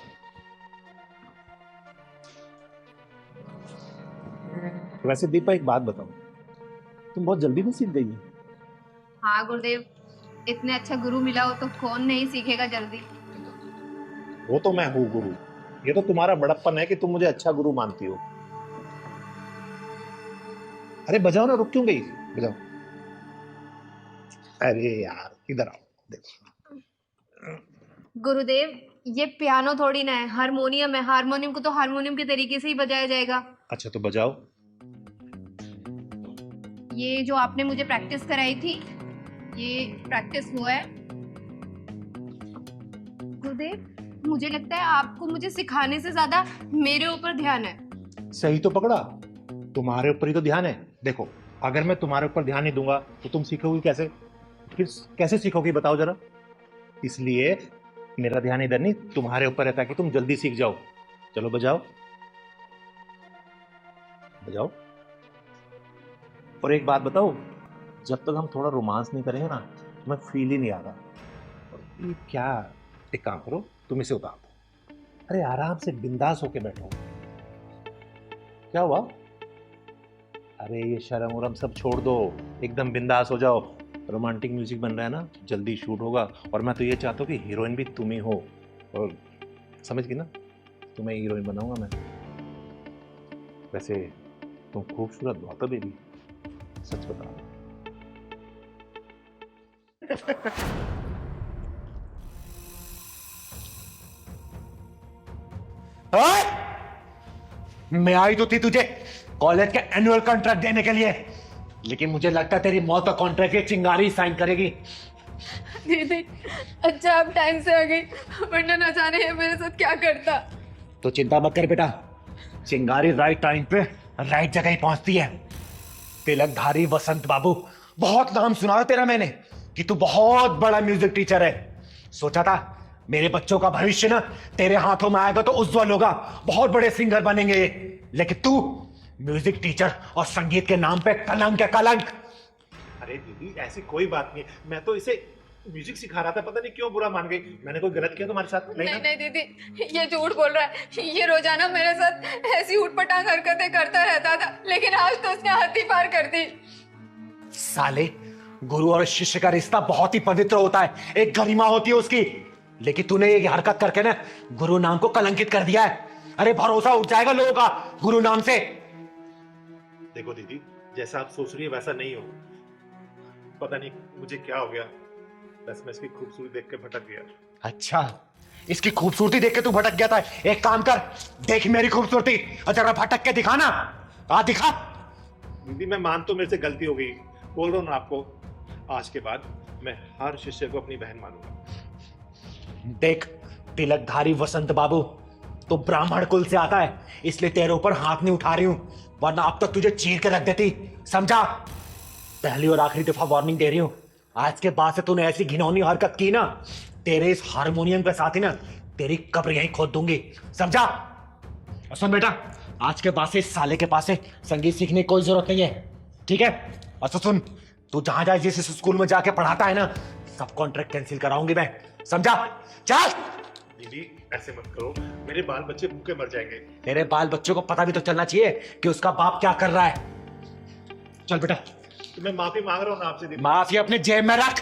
वैसे दीपा एक बात बताओ, तुम बहुत जल्दी में सीख गई हो। हाँ गुरुदेव, इतने अच्छा गुरु मिला हो तो कौन नहीं सीखेगा जल्दी। वो तो मैं हूँ गुरु, ये तो तुम्हारा बड़प्पन है कि तुम मुझे अच्छा गुरु मानती हो। अरे बजाओ ना, रुक क्यों गई, बजाओ। अरे यार इधर आओ, देखो। गुरुदेव ये पियानो थोड़ी ना है, हारमोनियम है। हारमोनियम को तो हारमोनियम के तरीके से ही बजाया जाएगा। अच्छा तो बजाओ। ये जो आपने मुझे प्रैक्टिस कराई थी, ये प्रैक्टिस हुआ है। गुरुदेव मुझे लगता है आपको मुझे सिखाने से ज्यादा मेरे ऊपर ध्यान है। सही तो पकड़ा, तुम्हारे ऊपर ही तो ध्यान है। देखो अगर मैं तुम्हारे ऊपर ध्यान नहीं दूंगा तो तुम सीखोगी कैसे, फिर कैसे सीखोगी बताओ जरा। इसलिए मेरा ध्यान इधर नहीं तुम्हारे ऊपर है, ताकि तुम जल्दी सीख जाओ। चलो बजाओ बजाओ। और एक बात बताओ, जब तक हम थोड़ा रोमांस नहीं करेंगे ना, तुम्हें फील ही नहीं आ रहा। और ये क्या, एक काम करो, तुम इसे उतार दो। अरे आराम से बिंदास होके बैठो। क्या हुआ? अरे ये शर्म वरम सब छोड़ दो, एकदम बिंदास हो जाओ। रोमांटिक म्यूजिक बन रहा है ना, जल्दी शूट होगा। और मैं तो ये चाहता हूँ कि हीरोइन भी तुम ही हो। और समझ गई ना, तुम्हें हीरोइन बनाऊंगा मैं। वैसे तुम खूबसूरत बहुत हो बेबी, सच बता। मैं आई तो थी तुझे कॉलेज के एनुअल कॉन्ट्रैक्ट देने के लिए, लेकिन मुझे लगता है तेरी मौत का कॉन्ट्रैक्ट ये चिंगारी साइन करेगी। दीदी अच्छा आप टाइम से आ गई, वरना न जाने ये मेरे साथ क्या करता। तो चिंता मत कर बेटा, चिंगारी राइट टाइम पे राइट जगह ही पहुंचती है। तिलकधारी वसंत बाबू, बहुत नाम सुना था तेरा मैंने कि तू बहुत बड़ा म्यूजिक टीचर है। सोचा था मेरे बच्चों का भविष्य ना तेरे हाथों में आएगा तो उज्जवल होगा, बहुत बड़े सिंगर बनेंगे ये। लेकिन तू म्यूजिक टीचर और संगीत के नाम पे कलंक है, कलंक। अरे दीदी ऐसी कोई बात नहीं, मैं तो इसे म्यूजिक सिखा रहा था, पता नहीं क्यों बुरा मान गई। मैंने कोई गलत किया तुम्हारे साथ? नहीं दीदी ये झूठ बोल रहा है। ये रोजाना मेरे साथ ऐसी उठपटांग हरकतें करता रहता था, लेकिन आज तो उसने हद ही पार कर दी। साले, गुरु और शिष्य का रिश्ता बहुत ही पवित्र होता है, एक गरिमा होती है उसकी। लेकिन तूने ये हरकत करके ना गुरु नाम को कलंकित कर दिया है। अरे भरोसा उठ जाएगा लोगों का गुरु नाम से। देखो दीदी, जैसा आप सोच रही है वैसा नहीं हो। पता नहीं मुझे क्या हो गया, बस मैं इसकी खूबसूरती देख के भटक गया। अच्छा, इसकी खूबसूरती देख के तू भटक गया था? एक काम कर, देख मेरी खूबसूरती और जरा भटक के दिखा ना। आ दिखा। दीदी मैं मान तो मेरे से गलती हो गई, बोल रहा हूँ ना आपको, आज के बाद मैं हर शिष्य को अपनी बहन मानूंगा। देख तिलकधारी वसंत बाबू, तो ब्राह्मण कुल से आता है, इसलिए तेरे ऊपर हाथ नहीं उठा रही हूं, वरना अब तक तुझे चीर के रख देती, समझा? पहली और आखिरी दफा वार्निंग दे रही हूं, आज के बाद से तूने ऐसी घिनौनी हरकत की ना, तेरे इस हारमोनियम के साथ ही ना तेरी कब्र यहीं खोद दूंगी, समझा? और सुन बेटा, आज के बाद से इस साले के पास से संगीत सीखने की कोई जरूरत नहीं है, ठीक है? और तो सुन, तू जहां जहां जिस स्कूल में जाके पढ़ाता है ना, सब कॉन्ट्रैक्ट कैंसिल कराऊंगी मैं, समझा? चल। दीदी ऐसे मत करो, मेरे बाल बच्चे भूखे मर जाएंगे। तेरे बाल बच्चों को पता भी तो चलना चाहिए कि उसका बाप क्या कर रहा है। चल बेटा। तो मैं माफी मांग रहा हूं ना आपसे दीदी। माफी अपने जेब में रख।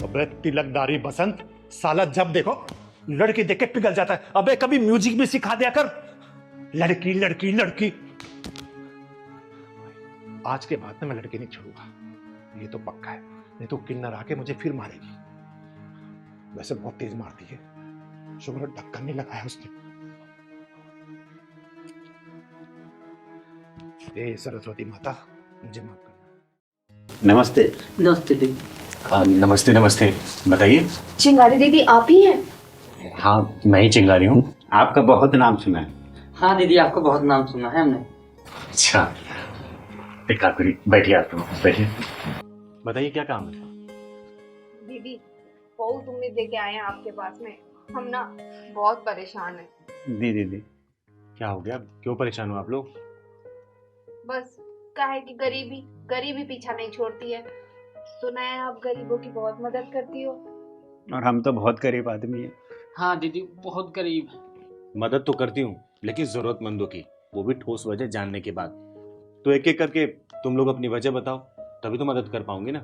अबे तिलकधारी बसंत, साला जब देखो लड़की देख के पिघल जाता है। अबे कभी म्यूजिक भी सिखा दिया कर। लड़की लड़की लड़की। आज के बाद में मैं लड़की नहीं छोड़ूंगा, ये तो पक्का है, नहीं तो किन्नर आके मुझे फिर मारेगी। वैसे बहुत तेज मारती है, शुक्र ढक्कन नहीं लगाया उसने। ए सरस्वती माता, मुझे माफ करना। नमस्ते। नमस्ते दीदी। नमस्ते नमस्ते, बताइए। चिंगारी दीदी आप ही हैं? हाँ मैं ही चिंगारी हूँ। आपका बहुत नाम सुना है। हाँ दीदी, आपका बहुत नाम सुना है हमने। अच्छा, एक काम करिए, बैठिए आप तुम, बैठिए। बताइए क्या काम है? दीदी बहुत उम्मीद लेके आए हैं आपके पास में, हम ना बहुत परेशान हैं। दीदी क्या हो गया, क्यों परेशान हो आप लोग? बस क्या है कि गरीबी पीछा नहीं छोड़ती है। सुना है आप गरीबों की बहुत मदद करती हो। और हम तो बहुत गरीब आदमी हैं। हाँ दीदी, बहुत गरीब। मदद तो करती हूँ, लेकिन जरूरतमंदों की, वो भी ठोस वजह जानने के बाद। तो एक एक करके तुम लोग अपनी वजह बताओ, तभी तो मदद कर पाऊंगी ना।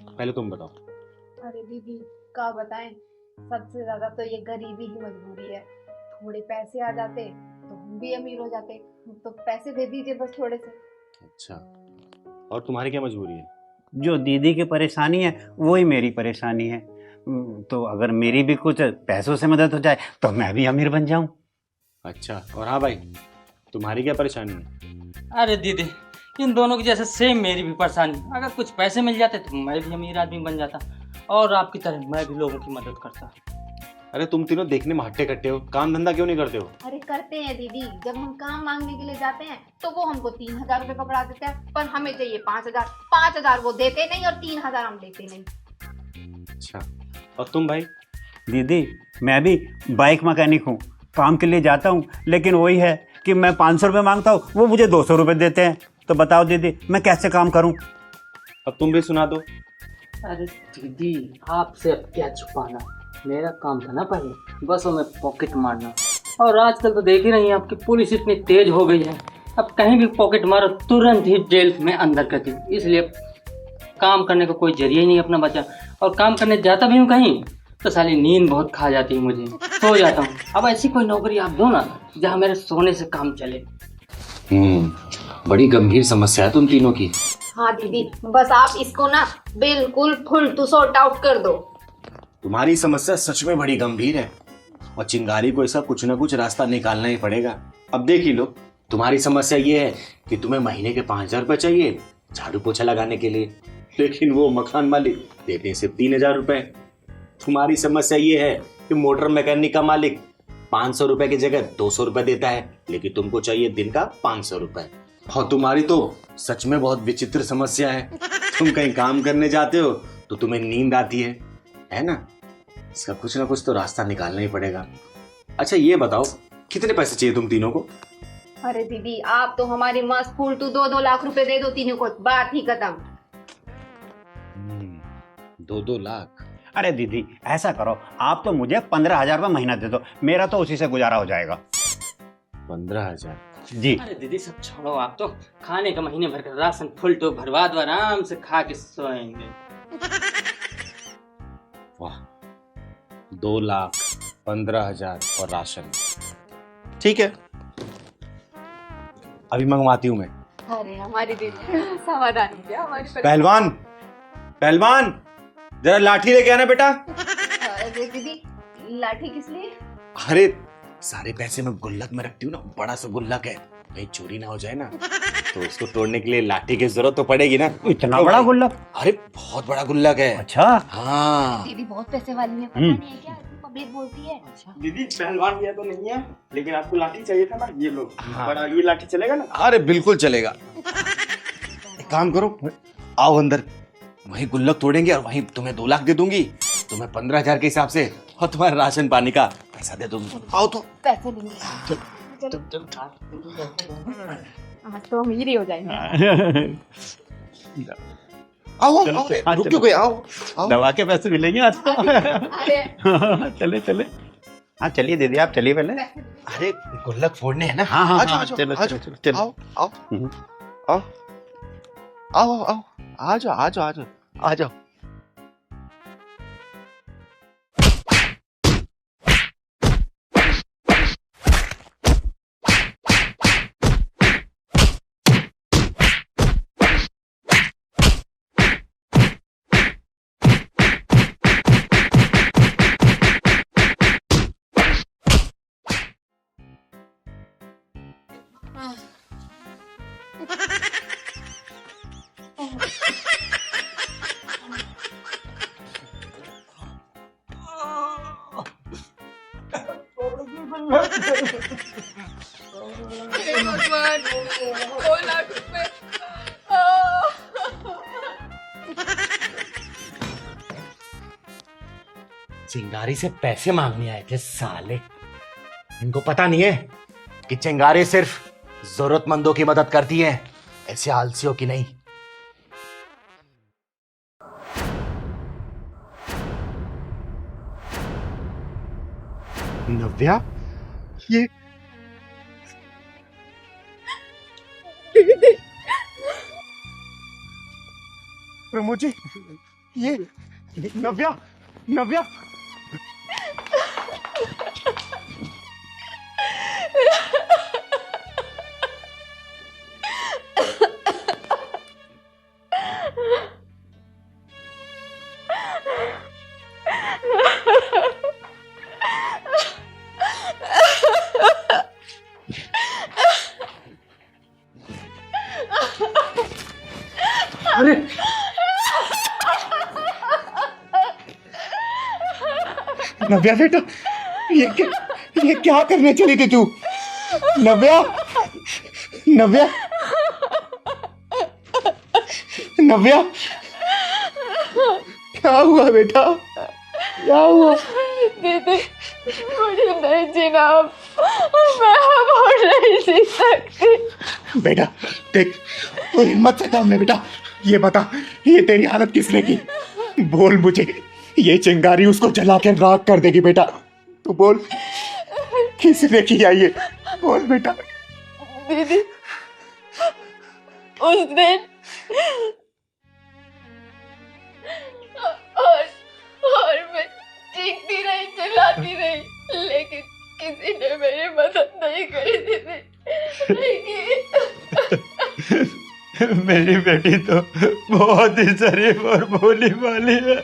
पहले तुम बताओ। अरे दीदी क्या बताएं, सबसे ज्यादा तो ये गरीबी ही मजबूरी है। थोड़े पैसे आ जाते तो हम भी अमीर हो जाते, तो पैसे दे दीजिए बस थोड़े से। अच्छा, और तुम्हारी क्या मजबूरी है? जो दीदी की परेशानी है वही मेरी परेशानी है। तो अगर मेरी भी कुछ पैसों से मदद हो जाए तो मैं भी अमीर बन जाऊं। अच्छा, और हाँ भाई, तुम्हारी क्या परेशानी है? अरे दीदी, इन दोनों की जैसे सेम मेरी भी परेशानी। अगर कुछ पैसे मिल जाते तो मैं भी अमीर आदमी बन जाता, और आपकी तरह मैं भी लोगों की मदद करता। अरे तुम तीनों देखने में हट्टे कट्टे हो, काम धंधा क्यों नहीं करते हो? अरे करते हैं दीदी, जब हम काम मांगने के लिए जाते हैं तो वो हमको 3000 रुपए पकड़ा देते हैं, पर हमें चाहिए 5000। 5000 वो देते नहीं और 3000 हम लेते नहीं। अच्छा, और तुम भाई? दीदी मैं भी बाइक मैकेनिक हूँ, काम के लिए जाता हूँ, लेकिन वही है कि मैं 500 रुपये मांगता हूँ, वो मुझे 200 रुपये देते हैं। तो बताओ दीदी मैं कैसे काम करूँ? अब तुम भी सुना दो। अरे दीदी, आपसे अब क्या छुपाना, मेरा काम था ना पहले बसों में पॉकेट मारना। और आजकल तो देख ही रही हैं आपकी पुलिस इतनी तेज हो गई है, अब कहीं भी पॉकेट मारो तुरंत ही जेल में अंदर करती। इसलिए काम करने का कोई जरिया ही नहीं अपना बचा। और काम करने जाता भी हूँ कहीं तो साली नींद बहुत खा जाती है मुझे, सो जाता हूँ। अब ऐसी कोई नौकरी आप दो ना जहाँ मेरे सोने से काम चले। बड़ी गंभीर समस्या है तुम तीनों की। हाँ दीदी, बस आप इसको ना बिल्कुल फुल टू सॉर्ट आउट कर दो। तुम्हारी समस्या सच में बड़ी गंभीर है, और चिंगारी को इसका कुछ ना कुछ रास्ता निकालना ही पड़ेगा। अब देख ही लो, तुम्हारी समस्या ये है कि तुम्हें महीने के 5000 रुपए चाहिए झाड़ू पोछा लगाने के लिए, लेकिन वो मकान मालिक देते हैं सिर्फ 3000 रुपए। तुम्हारी समस्या ये है कि मोटर मैकेनिक का मालिक 500 रुपए की जगह 200 रुपए देता है, लेकिन तुमको चाहिए दिन का 500 रुपए। और तुम्हारी तो सच में बहुत विचित्र समस्या है। तुम कहीं काम करने जाते हो तो तुम्हें नींद आती है ना? इसका कुछ ना कुछ तो रास्ता निकालना ही पड़ेगा। अच्छा ये बताओ, कितने पैसे चाहिए तुम तीनों को? अरे दीदी आप तो हमारी मस्त फुल टू 2-2 लाख रुपए दे दो तीनों को, बात ही खत्म। 2-2 लाख? अरे दीदी ऐसा करो, आप तो मुझे 15,000 रुपये महीना दे दो, मेरा तो उसी से गुजारा हो जाएगा। 15,000? जी। अरे दीदी सब छोड़ो, आप तो खाने का महीने भर का राशन फुल टू भरवा दो, आराम से खा के सोएंगे। वाह, 2,15,000 और राशन, ठीक है, अभी मंगवाती हूँ मैं। अरे हमारी दीदी समाधान हो गया हमारी पहलवान, पहलवान जरा लाठी लेके आना बेटा। अरे दीदी लाठी किस लिए? अरे सारे पैसे मैं गुल्लक में रखती हूँ ना, बड़ा सा गुल्लक है, कहीं चोरी ना हो जाए ना, तो उसको तोड़ने के लिए लाठी की जरूरत तो पड़ेगी ना। इतना बड़ा गुल्लक? अरे बहुत बड़ा गुल्लक है। अच्छा हाँ। दीदी बहुत पैसे वाली है, पता नहीं है क्या पब्लिक बोलती है। दीदी पहलवान ये तो नहीं है, लेकिन आपको लाठी चाहिए था ना, ये लो। बड़ा ये लाठी चलेगा ना? अरे बिल्कुल चलेगा। एक काम करो, आओ अंदर, वहीं गुल्लक तोड़ेंगे और वहीं तुम्हें 2 लाख दे दूंगी, तुम्हें 15,000 के हिसाब से, और तुम्हारे राशन पानी का पैसा दे दूंगी। आओ तो। पैसे लेंगे। आज तो अमीर ही हो जाएंगे। आओ रुक क्यों गए, आओ। दवा के पैसे मिलेंगे आज तो। अरे चले चले, हाँ चलिए दीदी आप चलिए पहले। अरे गुल्लक फोड़ने हैं ना। हाँ हाँ आजो, हाँ, आजो, चलो आजो, चलो चलो। आओ आओ आओ आओ आओ, आजो आजो आजो आजो। भगवान 2 लाख रुपए। चिंगारी से पैसे मांगने आए थे साले। इनको पता नहीं है कि चिंगारी सिर्फ जरूरतमंदों की मदद करती है, ऐसे आलसियों की नहीं। नव्या, ये प्रमोद जी, ये नव्या, नव्या अरे नव्या बेटा, ये क्या करने चली थी तू? नव्या, नव्या, नव्या, क्या हुआ बेटा, क्या हुआ? दीदी, मुझे नहीं जीना अब, मैं अब और नहीं जी सकती। बेटा देख, तू हिम्मत से काम ले बेटा। ये बता, ये तेरी हालत किसने की? बोल मुझे, ये चिंगारी उसको जला के राख कर देगी बेटा। तू बोल, किसने किया ये? बोल बेटा। दीदी, उस दिन और मैं चीखती रही, चिल्लाती रही, लेकिन किसी ने मेरी मदद नहीं करी दीदी। मेरी बेटी तो बहुत ही शरीफ और भोली भाली है।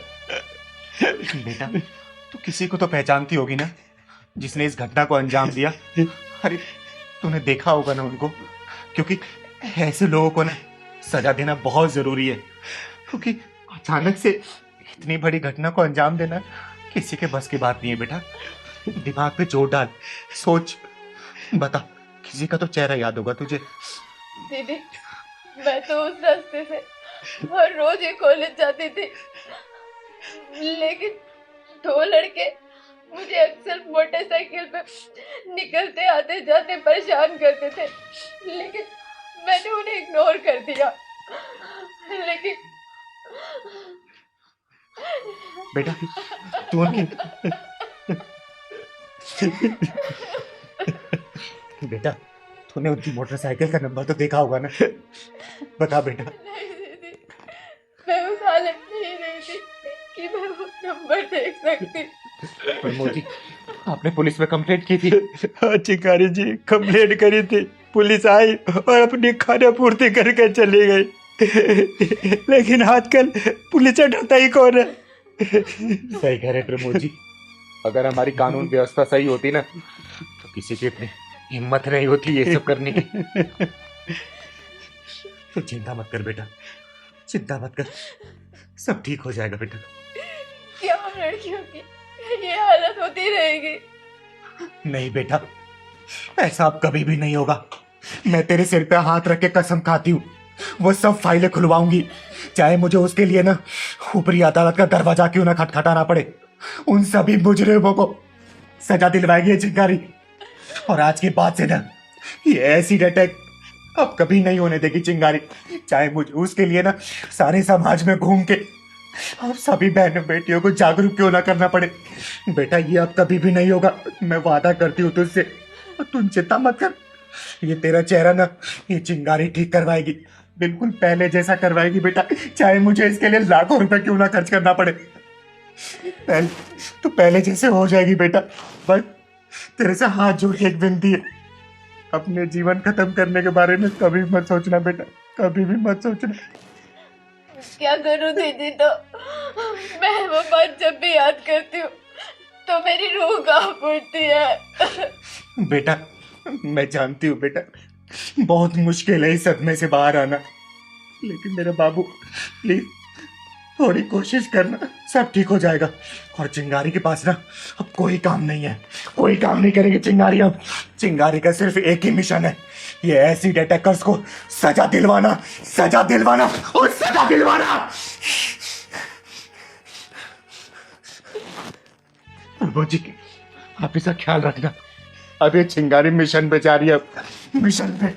बेटा, तू किसी को तो पहचानती होगी ना जिसने इस घटना को अंजाम दिया? अरे तूने देखा होगा ना उनको, क्योंकि ऐसे लोगों को ना सजा देना बहुत जरूरी है, क्योंकि अचानक से इतनी बड़ी घटना को अंजाम देना किसी के बस की बात नहीं है बेटा। दिमाग पे जोर डाल, सोच, बता, किसी का तो चेहरा याद होगा तुझे। दीदी, मैं तो उस रास्ते से हर रोज ही कॉलेज जाती थी, लेकिन दो लड़के मुझे अक्सर मोटरसाइकिल पे निकलते आते जाते परेशान करते थे, लेकिन मैंने उन्हें इग्नोर कर दिया। लेकिन बेटा तू उनकी बेटा, तूने उनकी मोटरसाइकिल का नंबर तो देखा होगा ना? बता बेटा। नहीं दीदी, मैं उस हालत में ही नहीं थी कि मैं वो नंबर देख सकती। प्रमोद जी, आपने पुलिस में कंप्लेंट की थी? हाँ चिंगारी जी, कंप्लेंट करी थी। पुलिस आई और अपनी खाना पूर्ति करके चली गई, लेकिन आजकल पुलिस डरता ही कौन है। सही कह रहे प्रमोद जी, अगर हमारी कानून व्यवस्था सही होती ना तो किसी की इतनी हिम्मत नहीं होती ये सब करने की। तो चिंता मत कर बेटा, चिंता मत कर, सब ठीक हो जाएगा बेटा। क्या लड़कियों की ये हालत होती रहेगी? नहीं बेटा, ऐसा अब कभी भी नहीं होगा। मैं तेरे सिर पे हाथ रख के कसम खाती हूँ, वो सब फाइलें खुलवाऊंगी, चाहे मुझे उसके लिए ना ऊपरी अदालत का दरवाजा क्यों ना खटखटाना पड़े। उन सभी मुजरिमों को सजा दिलवाएगी ये चिंगारी, और आज के बाद से ना ये एसिड अटैक अब कभी नहीं होने देगी चिंगारी, चाहे मुझे उसके लिए ना सारे समाज में घूम के और सभी बहनों बेटियों को जागरूक क्यों ना करना पड़े। बेटा ये अब कभी भी नहीं होगा, मैं वादा करती हूँ तुझसे, तुम चिंता मत कर। ये तेरा चेहरा ना ये चिंगारी ठीक करवाएगी, बिल्कुल पहले जैसा करवाएगी बेटा, चाहे मुझे इसके लिए लाखों रुपए क्यों ना खर्च करना पड़े। तो पहले जैसे हो जाएगी बेटा। बस तेरे से हाथ जोड़ के एक विनती है, अपने जीवन खत्म करने के बारे में कभी मत सोचना बेटा, कभी भी मत सोचना। क्या करूं दीदी, तो मैं वो बात जब भी याद करती हूँ तो मेरी रूह कांप उठती है। बेटा मैं जानती हूँ बेटा, बहुत मुश्किल है इस सदमे से बाहर आना, लेकिन मेरे बाबू प्लीज थोड़ी कोशिश करना, सब ठीक हो जाएगा। और चिंगारी के पास ना अब कोई काम नहीं है, कोई काम नहीं करेगी चिंगारी। अब चिंगारी का सिर्फ एक ही मिशन है, ये एसिड अटैकर्स को सजा दिलवाना, सजा दिलवाना और सजा दिलवाना। प्रभु जी आप इसका ख्याल रखना। अब ये चिंगारी मिशन पे जा रही है, मिशन पे।